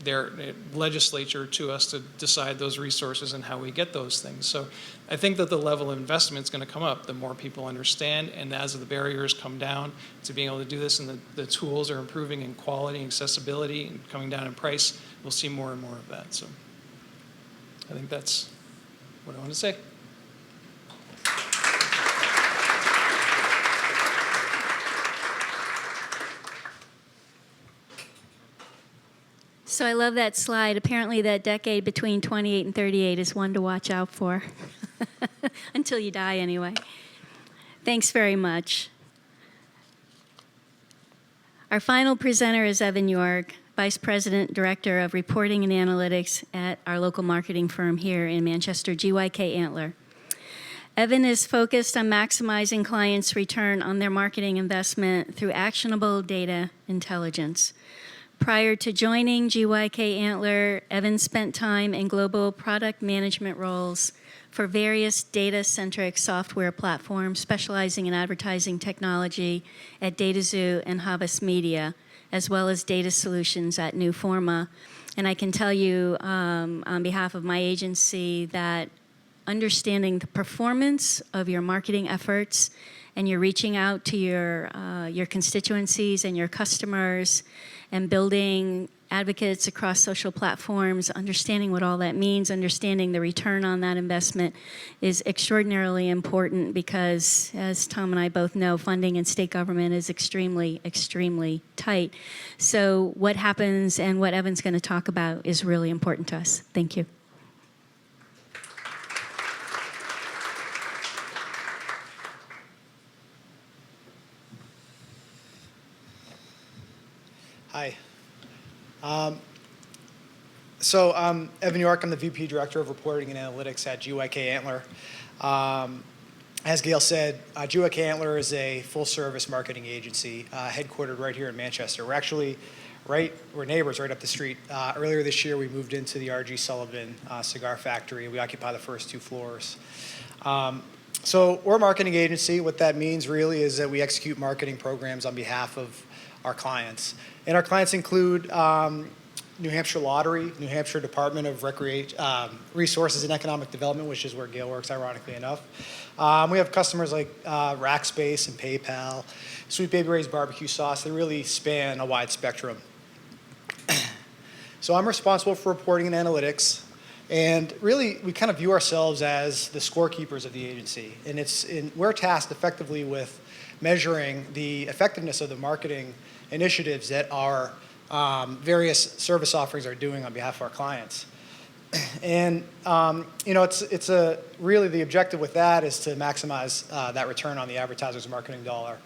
their legislature to us to decide those resources and how we get those things. So I think that the level of investment is going to come up the more people understand, and as the barriers come down to being able to do this, and the tools are improving in quality and accessibility and coming down in price, we'll see more and more of that. So I think that's what I want to say. So I love that slide. Apparently that decade between 28 and 38 is one to watch out for. Until you die, anyway. Thanks very much. Our final presenter is Evan York, Vice President, Director of Reporting and Analytics at our local marketing firm here in Manchester, GYK Antler. Evan is focused on maximizing clients' return on their marketing investment through actionable data intelligence. Prior to joining GYK Antler, Evan spent time in global product management roles for various data-centric software platforms specializing in advertising technology at DataZoo and Havas Media, as well as data solutions at New Forma. And I can tell you on behalf of my agency that understanding the performance of your marketing efforts, and you're reaching out to your constituencies and your customers and building advocates across social platforms, understanding what all that means, understanding the return on that investment is extraordinarily important, because, as Tom and I both know, funding in state government is extremely, extremely tight. So what happens and what Evan's going to talk about is really important to us. Thank you. Hi. So I'm Evan York. I'm the VP Director of Reporting and Analytics at GYK Antler. As Gail said, GYK Antler is a full-service marketing agency headquartered right here in Manchester. We're actually we're neighbors right up the street. Earlier this year, we moved into the R.G. Sullivan cigar factory. We occupy the first 2 floors. So we're a marketing agency. What that means really is that we execute marketing programs on behalf of our clients. And our clients include New Hampshire Lottery, New Hampshire Department of Resources and Economic Development, which is where Gail works, ironically enough. We have customers like Rackspace and PayPal, Sweet Baby Ray's barbecue sauce. They really span a wide spectrum. So I'm responsible for reporting and analytics. And really, we kind of view ourselves as the scorekeepers of the agency. And we're tasked effectively with measuring the effectiveness of the marketing initiatives that our various service offerings are doing on behalf of our clients. And it's really the objective with that is to maximize that return on the advertiser's marketing dollar.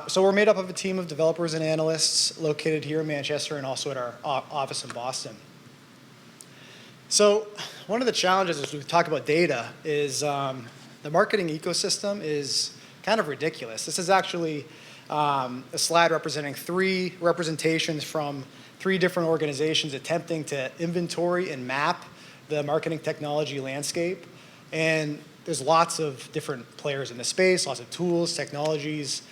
So we're made up of a team of developers and analysts located here in Manchester and also at our office in Boston. So one of the challenges as we talk about data is the marketing ecosystem is kind of ridiculous. This is actually a slide representing 3 representations from 3 different organizations attempting to inventory and map the marketing technology landscape. And there's lots of different players in the space, lots of tools, technologies,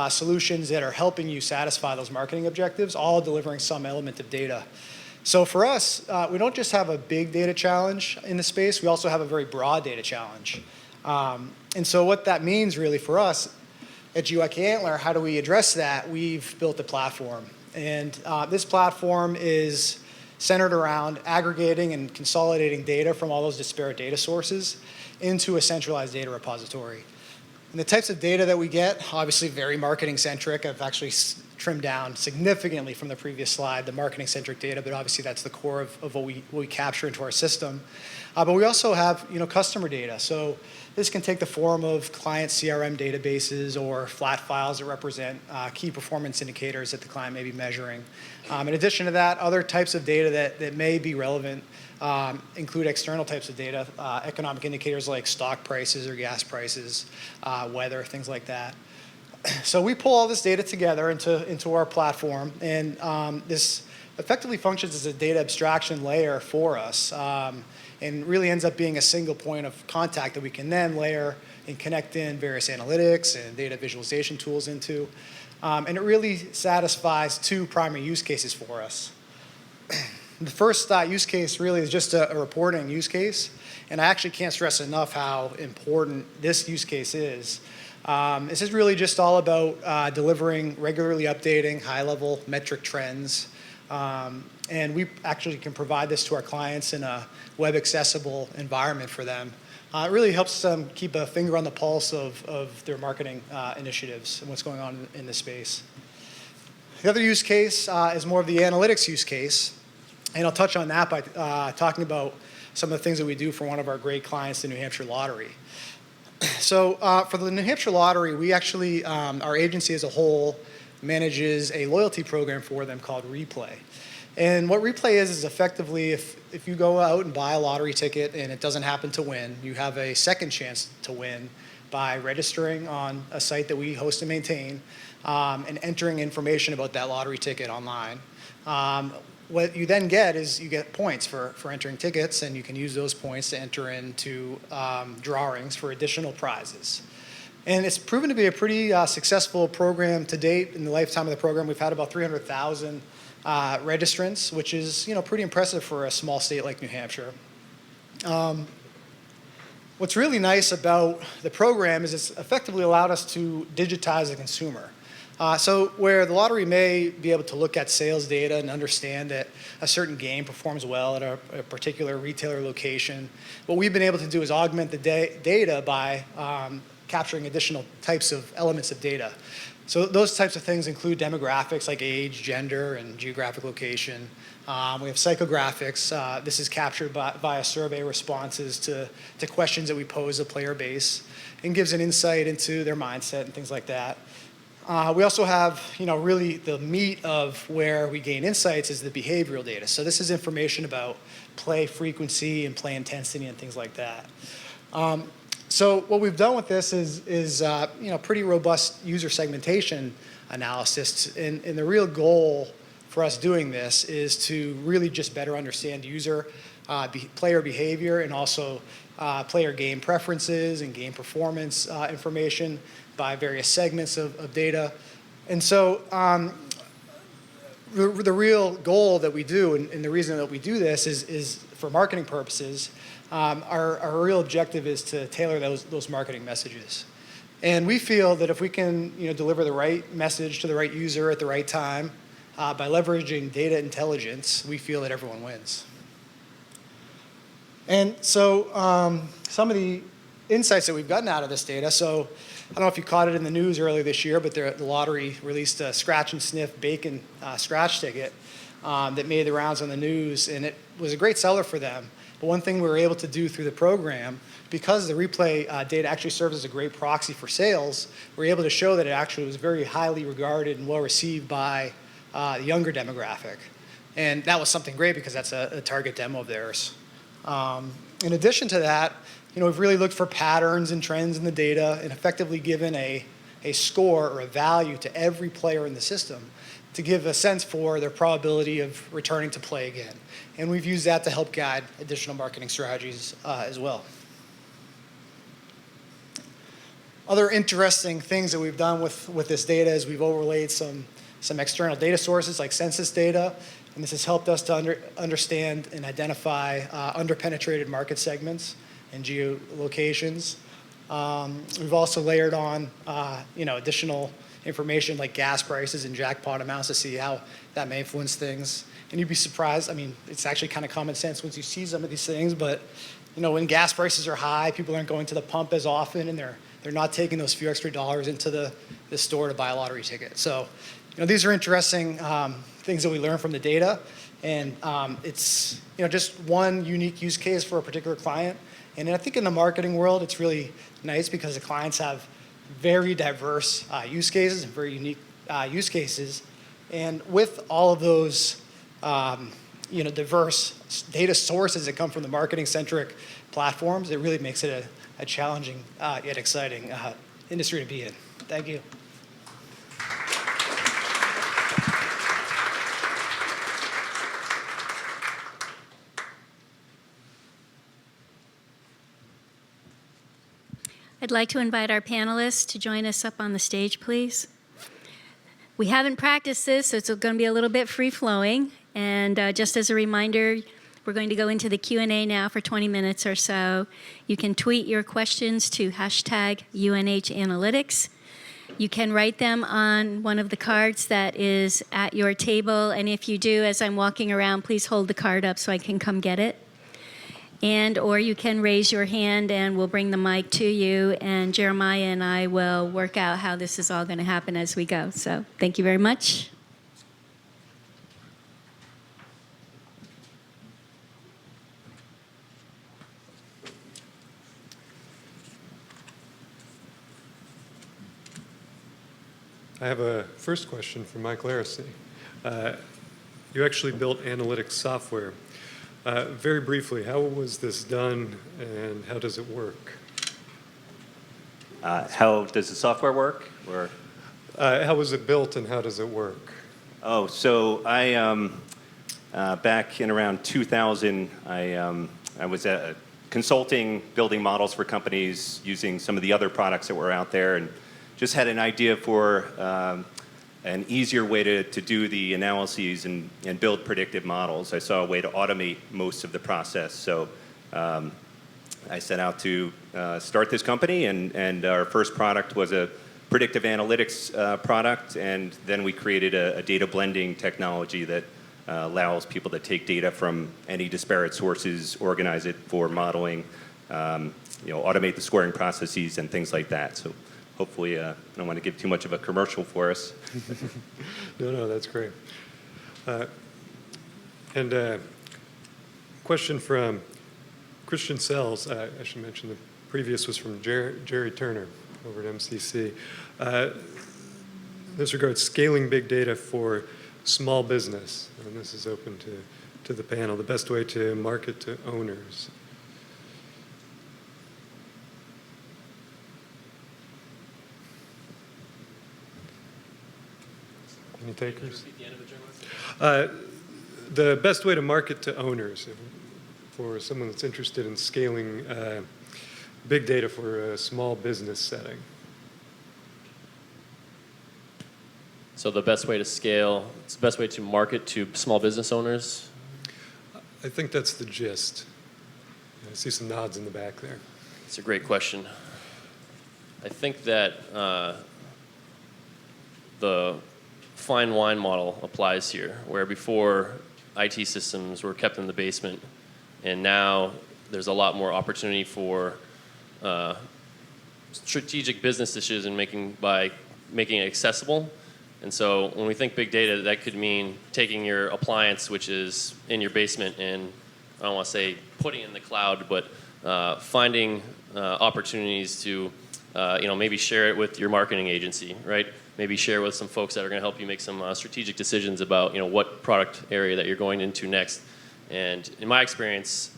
solutions that are helping you satisfy those marketing objectives, all delivering some element of data. So for us, we don't just have a big data challenge in the space, we also have a very broad data challenge. And so what that means really for us at GYK Antler, how do we address that? We've built a platform. And this platform is centered around aggregating and consolidating data from all those disparate data sources into a centralized data repository. And the types of data that we get, obviously very marketing-centric. I've actually trimmed down significantly from the previous slide, the marketing-centric data, but obviously that's the core of what we capture into our system. But we also have customer data. So this can take the form of client CRM databases or flat files that represent key performance indicators that the client may be measuring. In addition to that, other types of data that may be relevant include external types of data, economic indicators like stock prices or gas prices, weather, things like that. So we pull all this data together into our platform, and this effectively functions as a data abstraction layer for us, and really ends up being a single point of contact that we can then layer and connect in various analytics and data visualization tools into. And it really satisfies 2 primary use cases for us. The first use case really is just a reporting use case, and I actually can't stress enough how important this use case is. This is really just all about delivering regularly updating high-level metric trends, and we actually can provide this to our clients in a web-accessible environment for them. It really helps them keep a finger on the pulse of their marketing initiatives and what's going on in the space. The other use case is more of the analytics use case, and I'll touch on that by talking about some of the things that we do for one of our great clients, the New Hampshire Lottery. So for the New Hampshire Lottery, we actually, our agency as a whole, manages a loyalty program for them called Replay. And what Replay is effectively if you go out and buy a lottery ticket and it doesn't happen to win, you have a second chance to win by registering on a site that we host and maintain and entering information about that lottery ticket online. What you then get is you get points for entering tickets, and you can use those points to enter into drawings for additional prizes. And it's proven to be a pretty successful program to date. In the lifetime of the program, we've had about 300,000 registrants, which is pretty impressive for a small state like New Hampshire. What's really nice about the program is it's effectively allowed us to digitize the consumer. So where the lottery may be able to look at sales data and understand that a certain game performs well at a particular retailer location, what we've been able to do is augment the data by capturing additional types of elements of data. So those types of things include demographics like age, gender, and geographic location. We have psychographics. This is captured via survey responses to questions that we pose the player base and gives an insight into their mindset and things like that. We also have, really the meat of where we gain insights is the behavioral data. So this is information about play frequency and play intensity and things like that. So what we've done with this is pretty robust user segmentation analysis. And the real goal for us doing this is to really just better understand user player behavior and also player game preferences and game performance information by various segments of data. And so the real goal that we do, and the reason that we do this is for marketing purposes. Our real objective is to tailor those marketing messages. And we feel that if we can deliver the right message to the right user at the right time, by leveraging data intelligence, we feel that everyone wins. And so some of the insights that we've gotten out of this data, so I don't know if you caught it in the news earlier this year, but the lottery released a scratch and sniff bacon scratch ticket that made the rounds on the news, and it was a great seller for them. But one thing we were able to do through the program, because the replay data actually serves as a great proxy for sales, we were able to show that it actually was very highly regarded and well received by the younger demographic. And that was something great because that's a target demo of theirs. In addition to that, we've really looked for patterns and trends in the data and effectively given a score or a value to every player in the system to give a sense for their probability of returning to play again. And we've used that to help guide additional marketing strategies as well. Other interesting things that we've done with this data is we've overlaid some external data sources like census data, and this has helped us to understand and identify underpenetrated market segments and geolocations. We've also layered on additional information like gas prices and jackpot amounts to see how that may influence things. And you'd be surprised, it's actually kind of common sense once you see some of these things, but when gas prices are high, people aren't going to the pump as often, and they're not taking those few extra dollars into the store to buy a lottery ticket. So these are interesting things that we learn from the data, and it's just one unique use case for a particular client. And I think in the marketing world, it's really nice because the clients have very diverse use cases and very unique use cases. And with all of those diverse data sources that come from the marketing-centric platforms, it really makes it a challenging yet exciting industry to be in. Thank you. I'd like to invite our panelists to join us up on the stage, please. We haven't practiced this, so it's going to be a little bit free-flowing. And just as a reminder, we're going to go into the Q&A now for 20 minutes or so. You can tweet your questions to #UNHAnalytics. You can write them on one of the cards that is at your table. And if you do, as I'm walking around, please hold the card up so I can come get it. Or you can raise your hand and we'll bring the mic to you, and Jeremiah and I will work out how this is all going to happen as we go. So thank you very much. I have a first question for Mike Laracy. You actually built analytics software. Very briefly, how was this done and how does it work? How does the software work? Or How was it built and how does it work? oh, so I back in around 2000, I was consulting, building models for companies using some of the other products that were out there, and just had an idea for an easier way to do the analyses and build predictive models. I saw a way to automate most of the process. So I set out to start this company, and our first product was a predictive analytics product, and then we created a data blending technology that allows people to take data from any disparate sources, organize it for modeling, automate the scoring processes and things like that. So hopefully, I don't want to give too much of a commercial for us. No, that's great. And question from Christian Sells. I should mention the previous was from Jerry Turner over at MCC. This regards scaling big data for small business, and this is open to the panel. The best way to market to owners. Any takers? The best way to market to owners for someone that's interested in scaling big data for a small business setting. So the best way to scale, it's the best way to market to small business owners. I think that's the gist. I see some nods in the back there. It's a great question. I think that the fine wine model applies here, where before IT systems were kept in the basement, and now there's a lot more opportunity for strategic business decision making by making it accessible. And so when we think big data, that could mean taking your appliance, which is in your basement, and I don't want to say putting it in the cloud, but finding opportunities to maybe share it with your marketing agency, right? Maybe share it with some folks that are going to help you make some strategic decisions about what product area that you're going into next. And in my experience,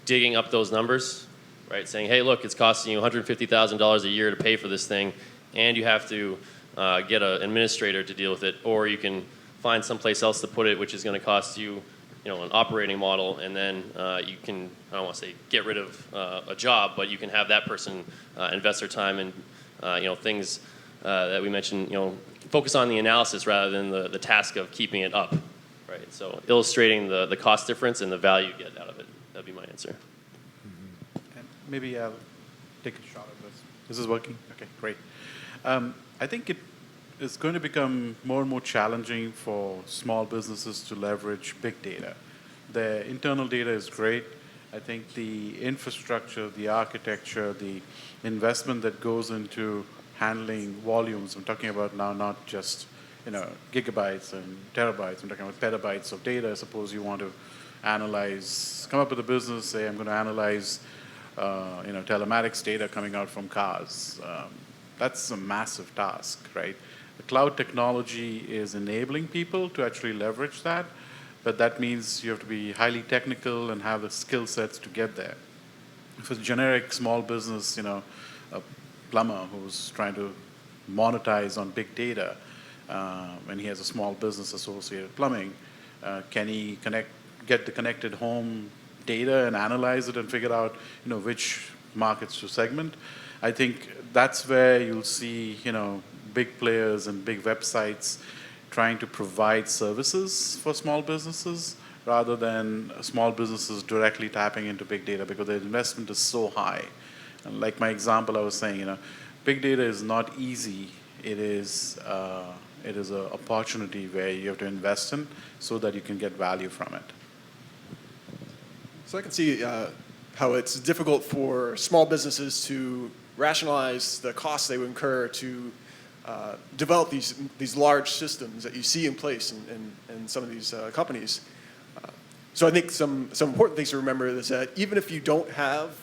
digging up those numbers, right, saying, hey, look, it's costing you $150,000 a year to pay for this thing, and you have to get an administrator to deal with it, or you can find someplace else to put it, which is going to cost you, an operating model, and then you can, I don't want to say get rid of a job, but you can have that person invest their time in, things that we mentioned, focus on the analysis rather than the task of keeping it up, right? So illustrating the cost difference and the value you get out of it. That'd be my answer. And maybe I'll take a shot at this. This is working? Okay, great. I think it is going to become more and more challenging for small businesses to leverage big data. The internal data is great. I think the infrastructure, the architecture, the investment that goes into handling volumes, I'm talking about now not just gigabytes and terabytes, I'm talking about petabytes of data. Suppose you want to analyze, come up with a business, say I'm going to analyze telematics data coming out from cars. That's a massive task, right? The cloud technology is enabling people to actually leverage that, but that means you have to be highly technical and have the skill sets to get there. For a generic small business, a plumber who's trying to monetize on big data, and he has a small business associated plumbing, can he get the connected home data and analyze it and figure out which markets to segment? I think that's where you'll see big players and big websites trying to provide services for small businesses rather than small businesses directly tapping into big data, because the investment is so high. And like my example I was saying, big data is not easy. It is an opportunity where you have to invest in so that you can get value from it. So I can see how it's difficult for small businesses to rationalize the costs they would incur to develop these large systems that you see in place in some of these companies. So I think some important things to remember is that even if you don't have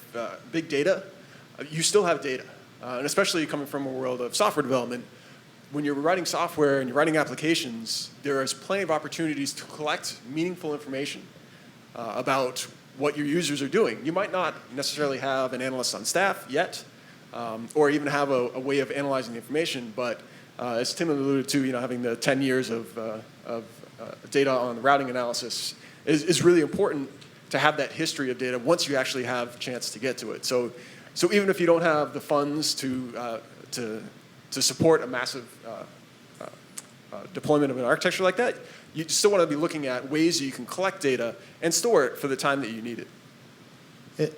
big data, you still have data. And especially coming from a world of software development, when you're writing software and you're writing applications, there is plenty of opportunities to collect meaningful information about what your users are doing. You might not necessarily have an analyst on staff yet, or even have a way of analyzing the information, but as Tim alluded to, having the 10 years of data on the routing analysis is really important to have that history of data once you actually have a chance to get to it. So even if you don't have the funds to support a massive deployment of an architecture like that, you still want to be looking at ways you can collect data and store it for the time that you need it.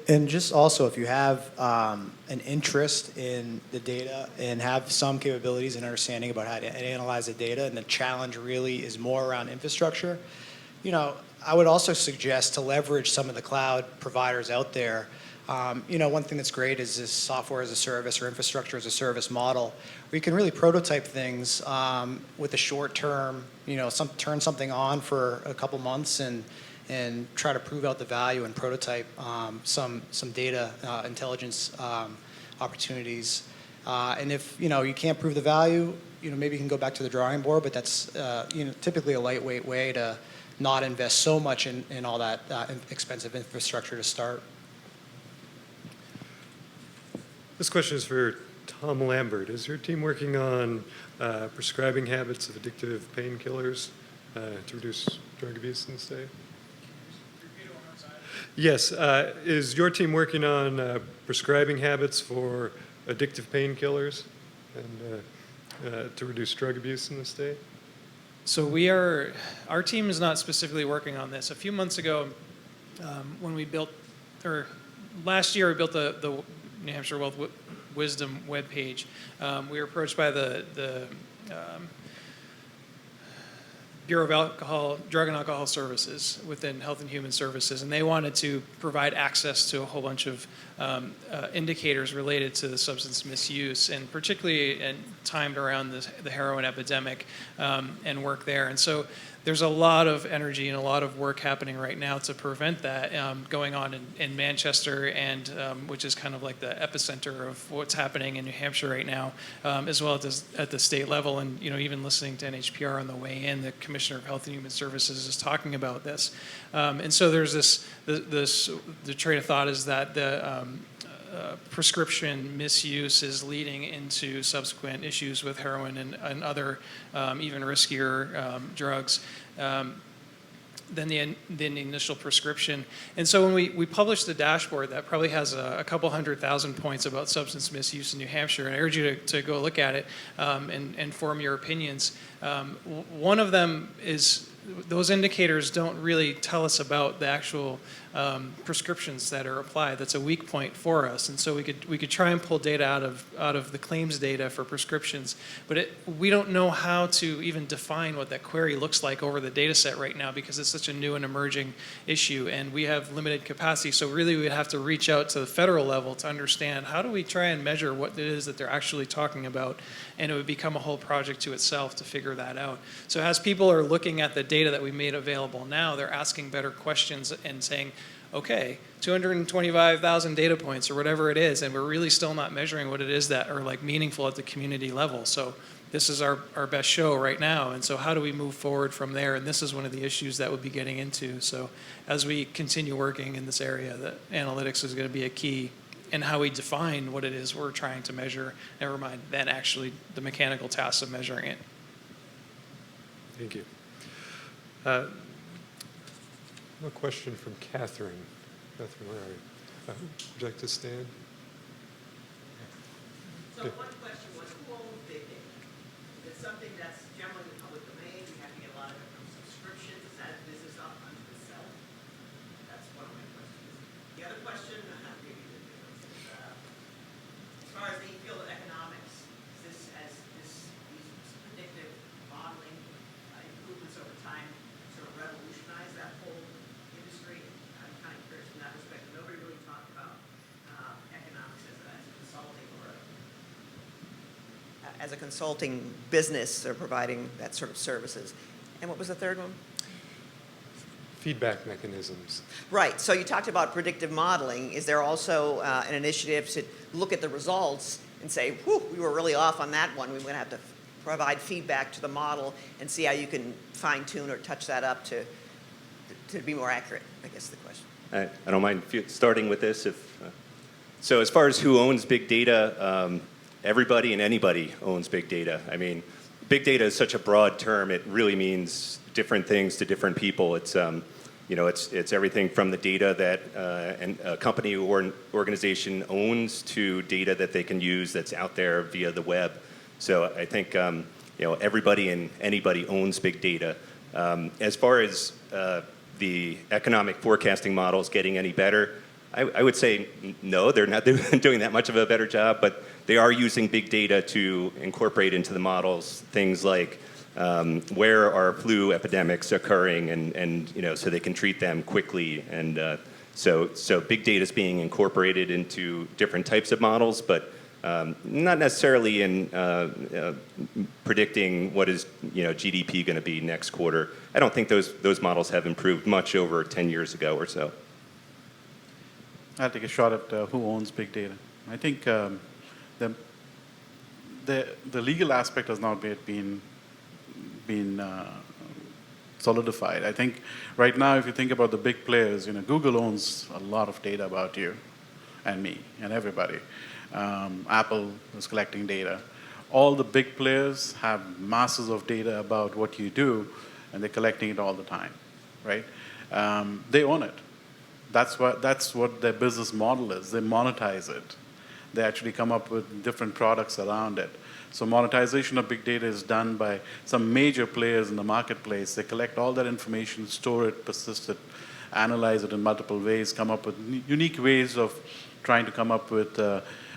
And just also, if you have an interest in the data and have some capabilities and understanding about how to analyze the data, and the challenge really is more around infrastructure, I would also suggest to leverage some of the cloud providers out there. One thing that's great is this software as a service or infrastructure as a service model, where you can really prototype things with a short term, turn something on for a couple months and try to prove out the value and prototype some data intelligence opportunities. And if you can't prove the value, maybe you can go back to the drawing board. But that's typically a lightweight way to not invest so much in all that expensive infrastructure to start. This question is for Tom Lambert. Is your team working on prescribing habits of addictive painkillers to reduce drug abuse in the state? Yes. Is your team working on prescribing habits for addictive painkillers? And to reduce drug abuse in the state? So our team is not specifically working on this. A few months ago, when we built, or last year we built the New Hampshire Wealth Wisdom webpage, we were approached by the Bureau of Drug and Alcohol Services within Health and Human Services, and they wanted to provide access to a whole bunch of indicators related to the substance misuse, and particularly timed around the heroin epidemic and work there. And so there's a lot of energy and a lot of work happening right now to prevent that going on in Manchester, and which is kind of like the epicenter of what's happening in New Hampshire right now, as well as at the state level. And even listening to NHPR on the way in, the Commissioner of Health and Human Services is talking about this. And so there's the train of thought is that the prescription misuse is leading into subsequent issues with heroin and other even riskier drugs than the initial prescription. And so when we published the dashboard that probably has a couple 100,000 points about substance misuse in New Hampshire, and I urge you to go look at it and form your opinions. One of them is those indicators don't really tell us about the actual prescriptions that are applied. That's a weak point for us, and so we could try and pull data out of the claims data for prescriptions, but we don't know how to even define what that query looks like over the data set right now, because it's such a new and emerging issue, and we have limited capacity. So really we would have to reach out to the federal level to understand how do we try and measure what it is that they're actually talking about, and it would become a whole project to itself to figure that out. So as people are looking at the data that we made available now, they're asking better questions and saying, okay, 225,000 data points or whatever it is, and we're really still not measuring what it is that are like meaningful at the community level. So this is our best show right now, and so how do we move forward from there? And this is one of the issues that we'll be getting into. So as we continue working in this area, that analytics is going to be a key in how we define what it is we're trying to measure, never mind then actually the mechanical tasks of measuring it. Thank you. A question from Catherine. Catherine, where are you? Would you like to stand? So one question was, who owns big data? Is it something that's generally in the public domain? We have to get a lot of it from subscriptions. Is that a business up unto itself? That's one of my questions. The other question, maybe as far as the field of economics, these predictive modeling improvements over time sort of revolutionize that whole industry? I'm kind of curious from that perspective. Nobody really talked about economics as a consulting or as a consulting business or providing that sort of services. And what was the third one? Feedback mechanisms. Right. So you talked about predictive modeling. Is there also an initiative to look at the results and say, whew, we were really off on that one. We're going to have to provide feedback to the model and see how you can fine-tune or touch that up to be more accurate, I guess is the question. I don't mind starting with this. So as far as who owns big data, everybody and anybody owns big data. I mean, big data is such a broad term. It really means different things to different people. It's it's everything from the data that a company or an organization owns to data that they can use that's out there via the web. So I think everybody and anybody owns big data. As far as the economic forecasting models getting any better, I would say no, they're not doing that much of a better job, but they are using big data to incorporate into the models things like where are flu epidemics occurring, and so they can treat them quickly. And so big data is being incorporated into different types of models, but not necessarily in predicting what is GDP going to be next quarter. I don't think those models have improved much over 10 years ago or so. I'll take a shot at who owns big data. I think the legal aspect has not yet been solidified. I think right now, if you think about the big players, Google owns a lot of data about you and me and everybody. Apple is collecting data. All the big players have masses of data about what you do, and they're collecting it all the time, right? They own it. That's what their business model is. They monetize it. they actually come up with different products around it. So monetization of big data is done by some major players in the marketplace. They collect all that information, store it, persist it, analyze it in multiple ways, come up with unique ways of trying to come up with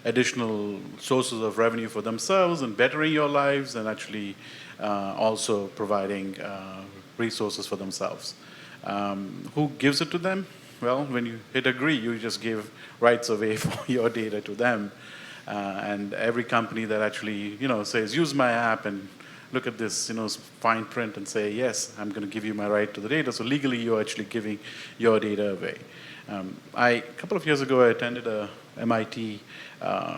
additional sources of revenue for themselves and bettering your lives, and actually also providing resources for themselves. Who gives it to them? Well, when you hit agree, you just give rights away for your data to them. And every company that actually, says, use my app and look at this, fine print and say, yes, I'm going to give you my right to the data. So legally, you're actually giving your data away. A couple of years ago, I attended a MIT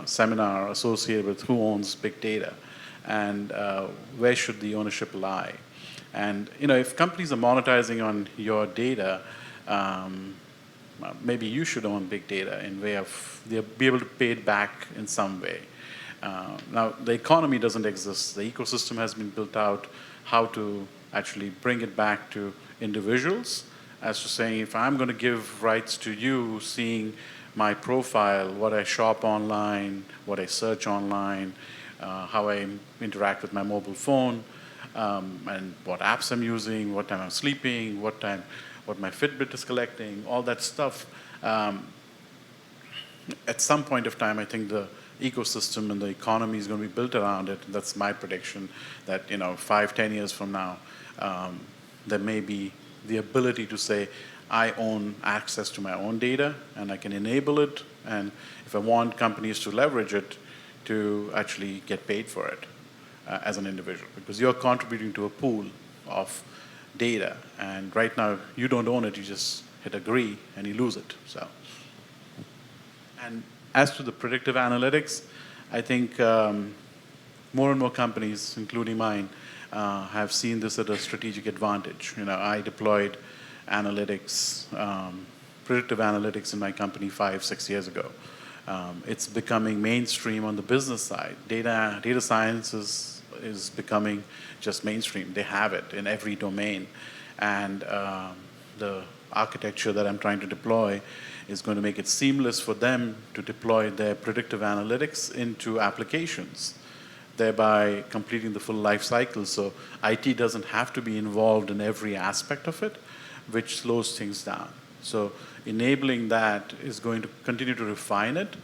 seminar associated with who owns big data and where should the ownership lie. And if companies are monetizing on your data, maybe you should own big data in way of be able to pay it back in some way. Now, the economy doesn't exist. The ecosystem has been built out how to actually bring it back to individuals, as to saying, if I'm going to give rights to you seeing my profile, what I shop online, what I search online, how I interact with my mobile phone, and what apps I'm using, what time I'm sleeping, what my Fitbit is collecting, all that stuff. At some point of time, I think the ecosystem and the economy is going to be built around it. That's my prediction, that 5-10 years from now, there may be the ability to say, I own access to my own data, and I can enable it, and if I want companies to leverage it, to actually get paid for it as an individual, because you're contributing to a pool of data, and right now you don't own it, you just hit agree and you lose it. So, and as to the predictive analytics, I think more and more companies, including mine, have seen this as a strategic advantage. I deployed analytics, predictive analytics in my company 5-6 years ago. It's becoming mainstream on the business side. Data science is becoming just mainstream. They have it in every domain. And the architecture that I'm trying to deploy is going to make it seamless for them to deploy their predictive analytics into applications, thereby completing the full life cycle. So IT doesn't have to be involved in every aspect of it, which slows things down. So enabling that is going to continue to refine it.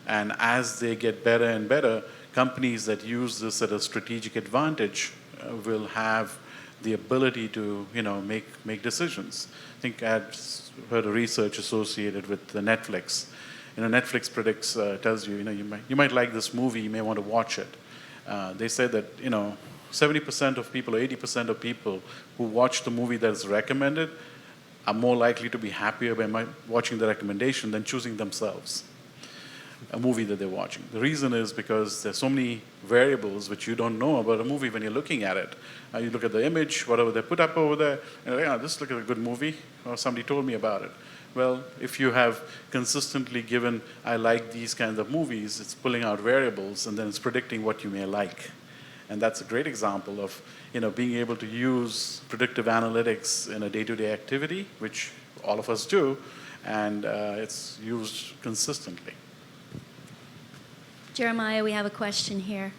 And as they get better and better, companies that use this at a strategic advantage will have the ability to make decisions. I think I've heard of research associated with the Netflix. Netflix predicts, tells you, you might like this movie, you may want to watch it. They say that 70% of people or 80% of people who watch the movie that is recommended are more likely to be happier by watching the recommendation than choosing themselves a movie that they're watching. The reason is because there's so many variables which you don't know about a movie when you're looking at it. You look at the image, whatever they put up over there, and this looks like a good movie, or somebody told me about it. Well, if you have consistently given, I like these kinds of movies, it's pulling out variables, and then it's predicting what you may like. And that's a great example of being able to use predictive analytics in a day-to-day activity, which all of us do, and it's used consistently. Jeremiah, we have a question here.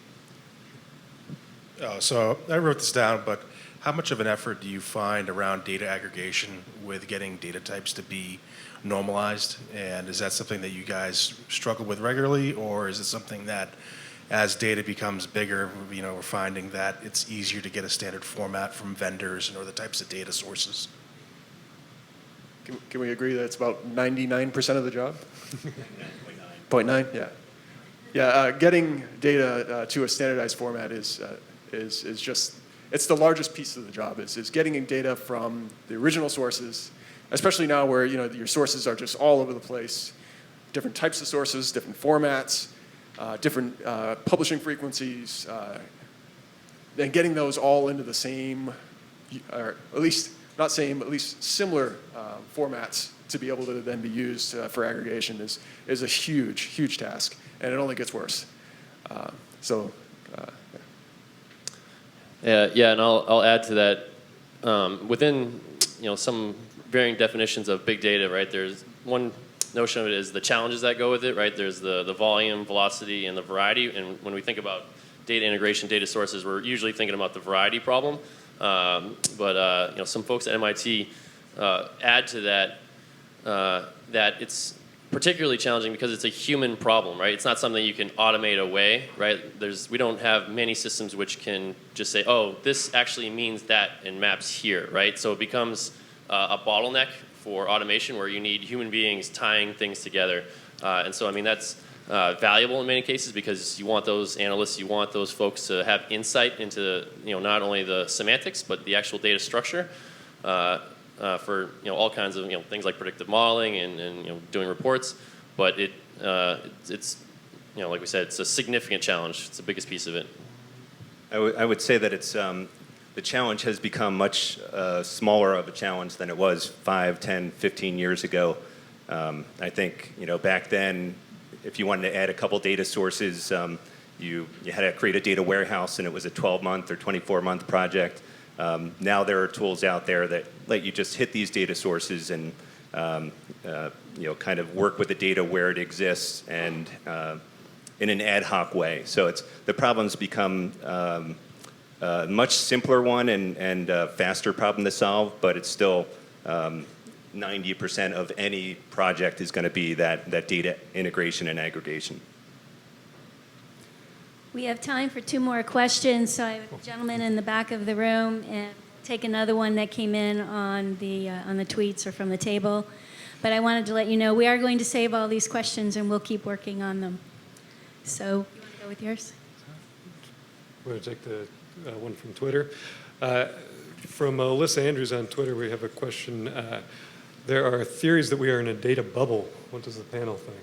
So I wrote this down, but how much of an effort do you find around data aggregation with getting data types to be normalized? And is that something that you guys struggle with regularly, or is it something that as data becomes bigger, we're finding that it's easier to get a standard format from vendors and other types of data sources? Can we agree that it's about 99% of the job? 0.9, yeah. Yeah, getting data to a standardized format is just, it's the largest piece of the job, is getting data from the original sources, especially now where your sources are just all over the place, different types of sources, different formats, different publishing frequencies, and getting those all into the same, or at least not same, at least similar formats to be able to then be used for aggregation is a huge, huge task, and it only gets worse. Yeah, and I'll add to that. Within some varying definitions of big data, right? There's one notion of it is the challenges that go with it, right? There's the volume, velocity, and the variety. And when we think about data integration, data sources, we're usually thinking about the variety problem. But you know, some folks at MIT add to that that it's particularly challenging because it's a human problem, right? It's not something you can automate away, right? We don't have many systems which can just say, oh, this actually means that and maps here, right? So it becomes a bottleneck for automation where you need human beings tying things together. And so, I mean, that's valuable in many cases because you want those analysts, you want those folks to have insight into, you know, not only the semantics, but the actual data structure. For, you know, all kinds of, you know, things like predictive modeling and you know, doing reports, but it's, you know, like we said, it's a significant challenge. It's the biggest piece of it. I would say that it's the challenge has become much smaller of a challenge than it was 5, 10, 15 years ago. I think, you know, back then, if you wanted to add a couple data sources, you had to create a data warehouse, and it was a 12-month or 24-month project. Now there are tools out there that let you just hit these data sources and you know, kind of work with the data where it exists and in an ad hoc way. So the problem's become a much simpler one and a faster problem to solve, but it's still 90% of any project is going to be that data integration and aggregation. We have time for 2 more questions. So I have a gentleman in the back of the room, and take another one that came in on the tweets or from the table. But I wanted to let you know we are going to save all these questions, and we'll keep working on them. So you want to go with yours? We're going to take the one from Twitter. From Alyssa Andrews on Twitter, we have a question. There are theories that we are in a data bubble. What does the panel think?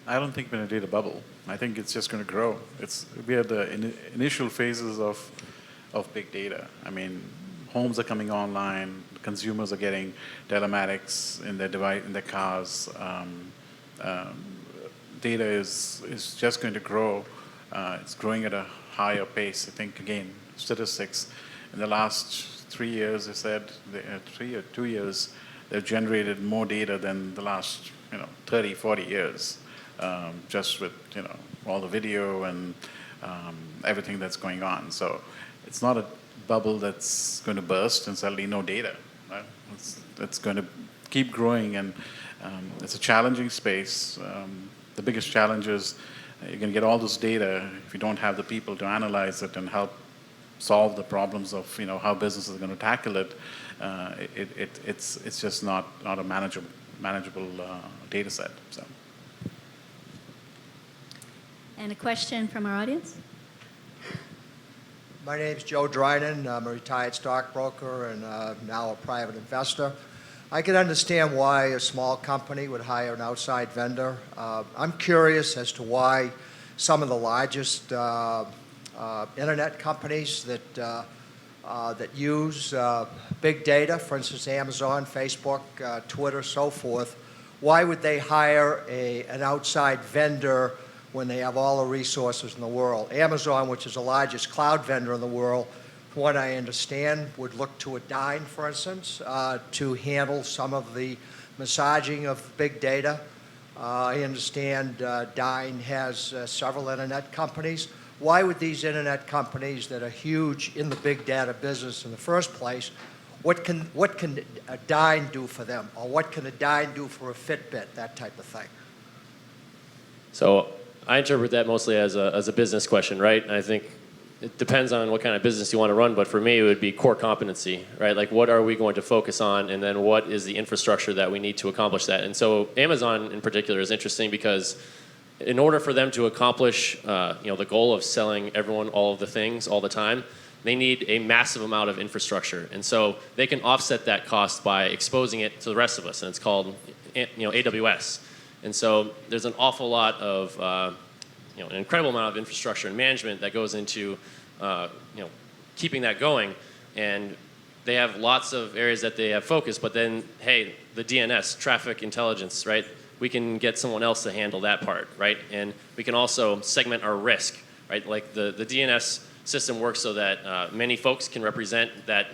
I don't think we're in a data bubble. I think it's just going to grow. We are the initial phases of big data. I mean, homes are coming online. Consumers are getting telematics in their device, in their cars. Data is just going to grow. It's growing at a higher pace. I think, again, statistics in the last 3 years, they said 3 or 2 years, they've generated more data than the last 30, 40 years. Just with all the video and everything that's going on. So it's not a bubble that's going to burst and suddenly no data. Right? It's going to keep growing, and it's a challenging space. The biggest challenge is you're going to get all this data if you don't have the people to analyze it and help solve the problems of how businesses are going to tackle it. It's just not a manageable data set. So. And a question from our audience. My name's Joe Dryden. I'm a retired stockbroker and now a private investor. I can understand why a small company would hire an outside vendor. I'm curious as to why some of the largest internet companies that use big data, for instance, Amazon, Facebook, Twitter, so forth, why would they hire an outside vendor when they have all the resources in the world? Amazon, which is the largest cloud vendor in the world, from what I understand, would look to a Dyn, for instance, to handle some of the massaging of big data. I understand Dyn has several internet companies. Why would these internet companies that are huge in the big data business in the first place, what can a Dyn do for them? Or what can a Dyn do for a Fitbit, that type of thing? So I interpret that mostly as a business question, right? And I think it depends on what kind of business you want to run, but for me it would be core competency, right? Like what are we going to focus on, and then what is the infrastructure that we need to accomplish that? And so Amazon in particular is interesting because in order for them to accomplish the goal of selling everyone all of the things all the time, they need a massive amount of infrastructure. And so they can offset that cost by exposing it to the rest of us, and it's called AWS. And so there's an awful lot of, an incredible amount of infrastructure and management that goes into, keeping that going. And they have lots of areas that they have focus, but then, hey, the DNS, traffic intelligence, right? We can get someone else to handle that part, right? And we can also segment our risk, right? Like the DNS system works so that many folks can represent that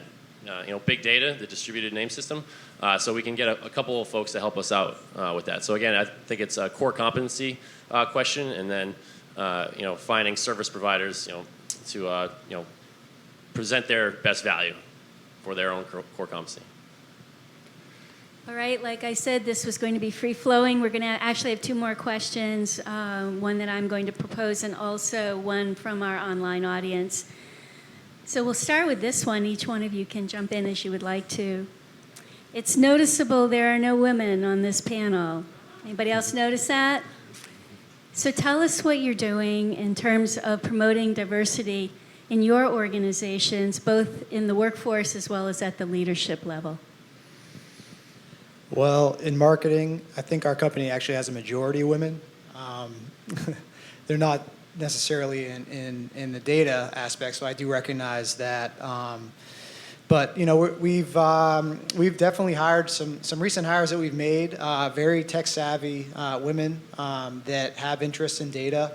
big data, the distributed name system, so we can get a couple of folks to help us out with that. So again, I think it's a core competency question, and then finding service providers to present their best value for their own core competency. All right, like I said, this was going to be free-flowing. We're going to actually have two more questions, one that I'm going to propose and also one from our online audience. So we'll start with this one. Each one of you can jump in as you would like to. It's noticeable there are no women on this panel. Anybody else notice that? So tell us what you're doing in terms of promoting diversity in your organizations, both in the workforce as well as at the leadership level. Well, in marketing, I think our company actually has a majority of women. They're not necessarily in the data aspect, so I do recognize that. But we've definitely hired some recent hires that we've made, very tech savvy women that have interest in data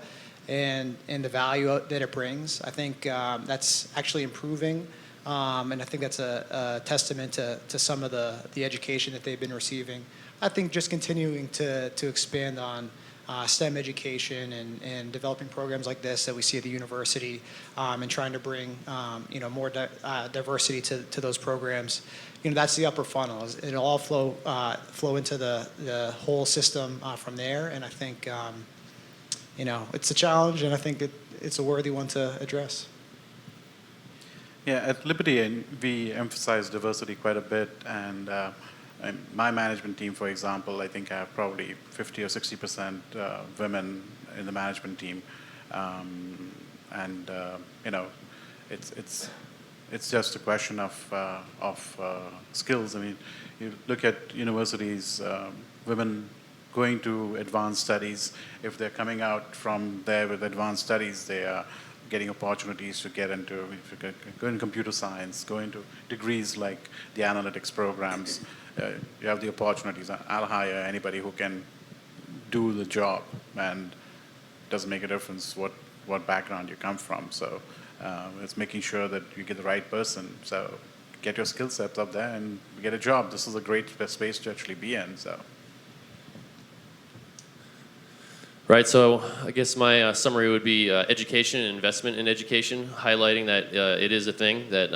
and the value that it brings. I think that's actually improving. And I think that's a testament to some of the education that they've been receiving. I think just continuing to expand on STEM education and developing programs like this that we see at the university, and trying to bring more diversity to those programs. That's the upper funnel. It'll all flow into the whole system from there. And I think it's a challenge, and I think it's a worthy one to address. Yeah, at Liberty, we emphasize diversity quite a bit, and my management team, for example, I think I have probably 50 or 60% women in the management team, it's just a question of skills. I mean, you look at universities, women going to advanced studies. If they're coming out from there with advanced studies, they are getting opportunities to get into, go in computer science, go into degrees like the analytics programs. You have the opportunities. I'll hire anybody who can do the job, and it doesn't make a difference what background you come from. So it's making sure that you get the right person. So get your skill sets up there and get a job. This is a great space to actually be in. So. Right, so I guess my summary would be education and investment in education, highlighting that it is a thing, that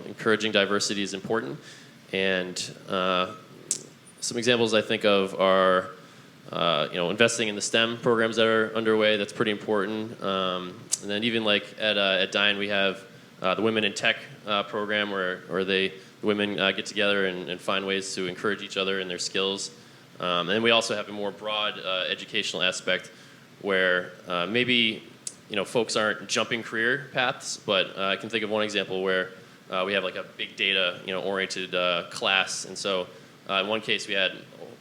encouraging diversity is important. And some examples I think of are investing in the STEM programs that are underway. That's pretty important. And then even like at Dine, we have the Women in Tech program where the women get together and find ways to encourage each other in their skills. And then we also have a more broad educational aspect where maybe folks aren't jumping career paths, but I can think of one example where we have like a big data oriented class, and so in one case we had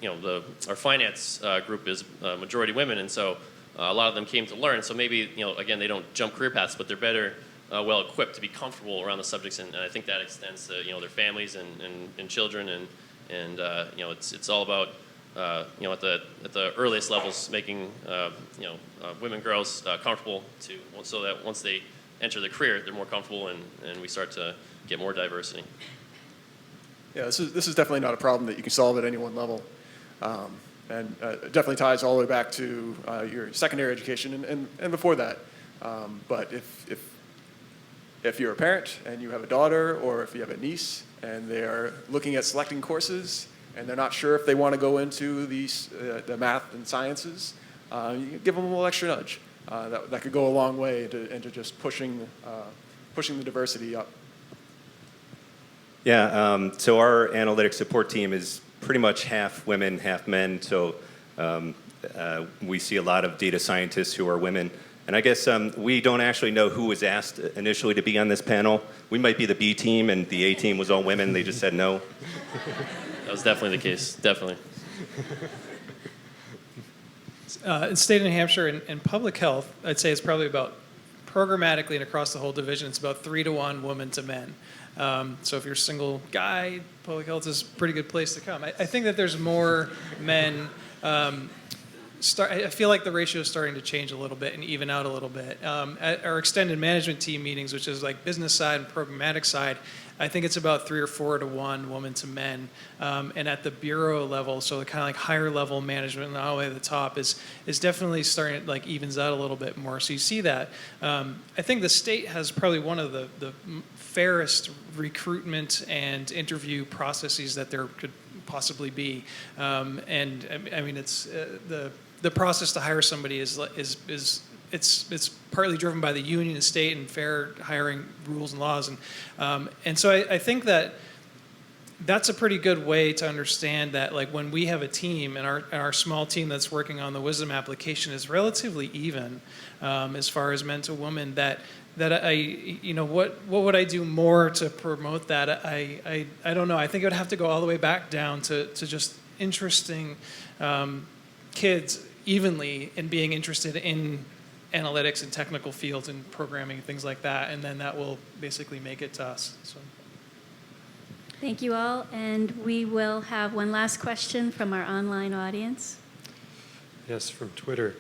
our finance group is majority women, and so a lot of them came to learn. So maybe again they don't jump career paths, but they're better well equipped to be comfortable around the subjects, and I think that extends to their families and children, and it's all about at the earliest levels making women, girls comfortable so that once they enter the career they're more comfortable, and we start to get more diversity. Yeah, this is definitely not a problem that you can solve at any one level, and it definitely ties all the way back to your secondary education and before that. But if you're a parent and you have a daughter, or if you have a niece and they're looking at selecting courses and they're not sure if they want to go into the math and sciences, you give them a little extra nudge. That could go a long way into just pushing the diversity up. Yeah, so our analytics support team is pretty much half women, half men. So we see a lot of data scientists who are women. And I guess we don't actually know who was asked initially to be on this panel. We might be the B team, and the A team was all women. They just said no. That was definitely the case, definitely. In state of New Hampshire, in public health, I'd say it's probably about, programmatically and across the whole division, it's about 3-to-1 women to men. So if you're a single guy, public health is a pretty good place to come. I think that there's more men. I feel like the ratio is starting to change a little bit and even out a little bit. At our extended management team meetings, which is like business side and programmatic side, I think it's about 3 or 4 to 1 woman to men. And at the bureau level, so the kind of like higher level management all the way to the top is definitely starting to like evens out a little bit more. So you see that. I think the state has probably one of the fairest recruitment and interview processes that there could possibly be. And I mean, it's the process to hire somebody is it's partly driven by the union and state and fair hiring rules and laws, and so I think that that's a pretty good way to understand that, like, when we have a team and our small team that's working on the wisdom application is relatively even as far as men to women, that what would I do more to promote that? I don't know. I think it would have to go all the way back down to just interesting kids evenly in being interested in analytics and technical fields and programming and things like that, and then that will basically make it to us. So. Thank you all, and we will have one last question from our online audience. Yes, from Twitter.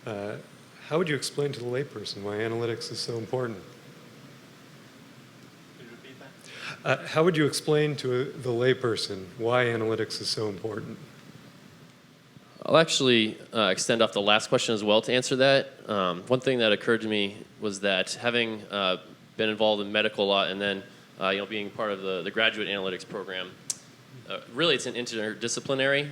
How would you explain to the layperson why analytics is so important? Could you repeat that? How would you explain to the layperson why analytics is so important? I'll actually extend off the last question as well to answer that. One thing that occurred to me was that having been involved in medical a lot and then being part of the graduate analytics program, really it's an interdisciplinary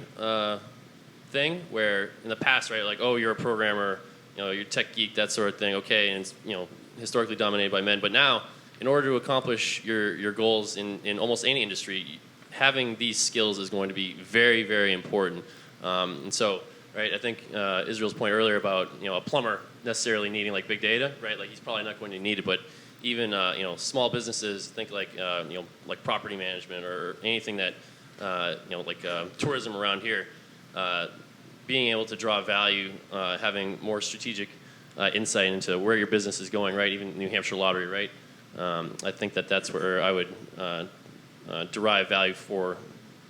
thing where in the past, right, like, oh, you're a programmer, you're a tech geek, that sort of thing, okay, and it's historically dominated by men. But now, in order to accomplish your goals in almost any industry, having these skills is going to be very, very important. And so, right, I think Israel's point earlier about a plumber necessarily needing like big data, right? Like he's probably not going to need it, but even small businesses, think like like property management or anything that tourism around here, being able to draw value, having more strategic insight into where your business is going, right? Even New Hampshire Lottery, right? I think that's where I would derive value for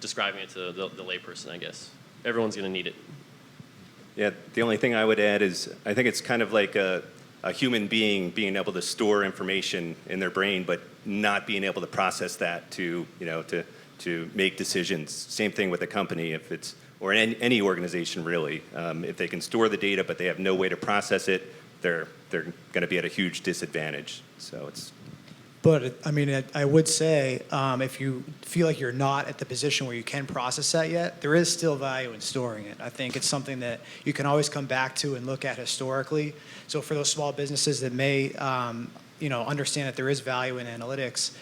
describing it to the layperson, I guess. Everyone's going to need it. Yeah, the only thing I would add is I think it's kind of like a human being being able to store information in their brain, but not being able to process that to make decisions. Same thing with a company, if it's or any organization really. If they can store the data, but they have no way to process it, they're going to be at a huge disadvantage. So it's. But I mean, I would say if you feel like you're not at the position where you can process that yet, there is still value in storing it. I think it's something that you can always come back to and look at historically. So for those small businesses that may, understand that there is value in analytics,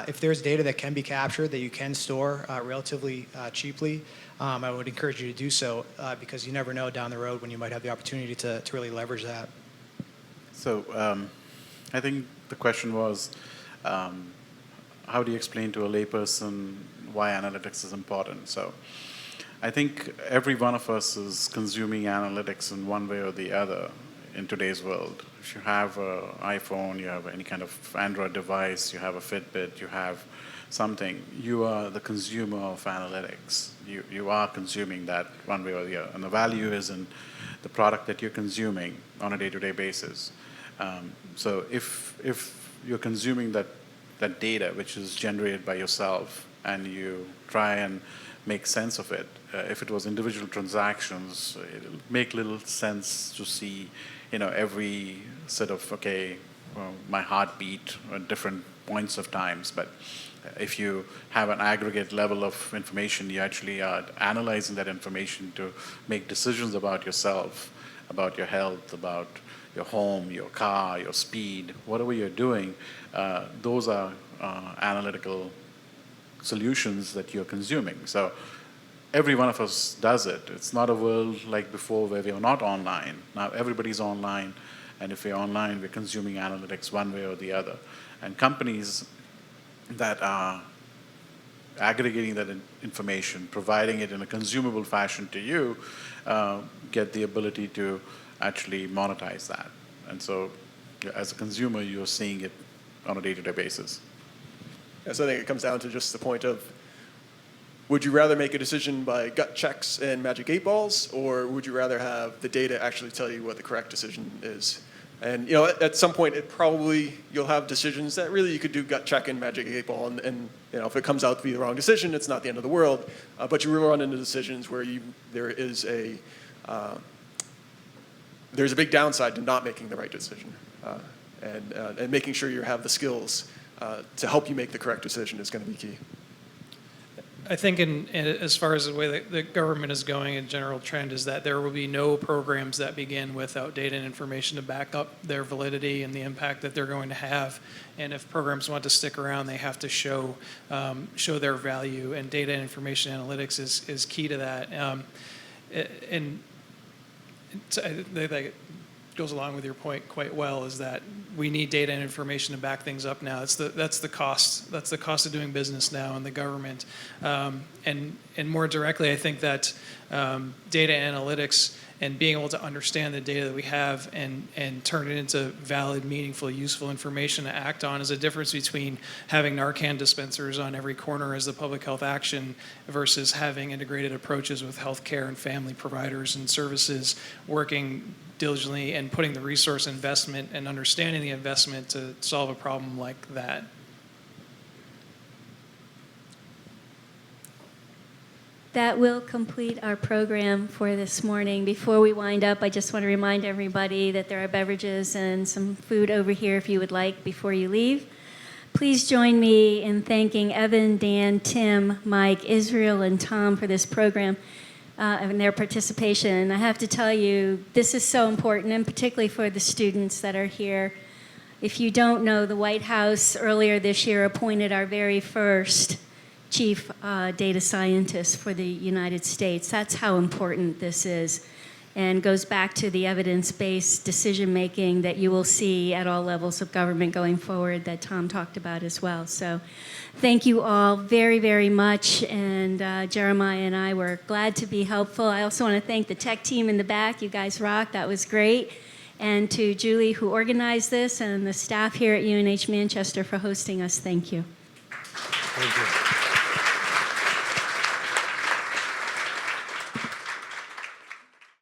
if there's data that can be captured that you can store relatively cheaply, I would encourage you to do so because you never know down the road when you might have the opportunity to really leverage that. So I think the question was, how do you explain to a layperson why analytics is important? So I think every one of us is consuming analytics in one way or the other in today's world. If you have an iPhone, you have any kind of Android device, you have a Fitbit, you have something, you are the consumer of analytics. You are consuming that one way or the other. And the value is in the product that you're consuming on a day-to-day basis. So if you're consuming that data which is generated by yourself and you try and make sense of it, if it was individual transactions, it'll make little sense to see, every sort of, my heartbeat at different points of times. But if you have an aggregate level of information, you actually are analyzing that information to make decisions about yourself, about your health, about your home, your car, your speed, whatever you're doing, those are analytical solutions that you're consuming. So every one of us does it. It's not a world like before where we are not online. Now everybody's online, and if we're online, we're consuming analytics one way or the other. And companies that are aggregating that information, providing it in a consumable fashion to you, get the ability to actually monetize that. And so as a consumer, you're seeing it on a day-to-day basis. Yeah, so I think it comes down to just the point of, would you rather make a decision by gut checks and magic 8 balls, or would you rather have the data actually tell you what the correct decision is? And at some point, you'll have decisions that really you could do gut check and magic 8-ball, and if it comes out to be the wrong decision, it's not the end of the world. But you will run into decisions where there's a big downside to not making the right decision, and making sure you have the skills to help you make the correct decision is going to be key. I think as far as the way that the government is going, a general trend is that there will be no programs that begin without data and information to back up their validity and the impact that they're going to have. And if programs want to stick around, they have to show their value, and data and information analytics is key to that. That goes along with your point quite well, is that we need data and information to back things up now. That's the cost of doing business now in the government. And more directly, I think that data analytics and being able to understand the data that we have and turn it into valid, meaningful, useful information to act on is a difference between having Narcan dispensers on every corner as the public health action versus having integrated approaches with healthcare and family providers and services working diligently and putting the resource investment and understanding the investment to solve a problem like that. That will complete our program for this morning. Before we wind up, I just want to remind everybody that there are beverages and some food over here if you would like before you leave. Please join me in thanking Evan, Dan, Tim, Mike, Israel, and Tom for this program and their participation. I have to tell you, this is so important, and particularly for the students that are here. If you don't know, the White House earlier this year appointed our very first chief data scientist for the United States. That's how important this is, and goes back to the evidence-based decision-making that you will see at all levels of government going forward that Tom talked about as well. So thank you all very, very much, and Jeremiah and I were glad to be helpful. I also want to thank the tech team in the back. You guys rock. That was great. And to Julie, who organized this, and the staff here at UNH Manchester for hosting us. Thank you. Thank you.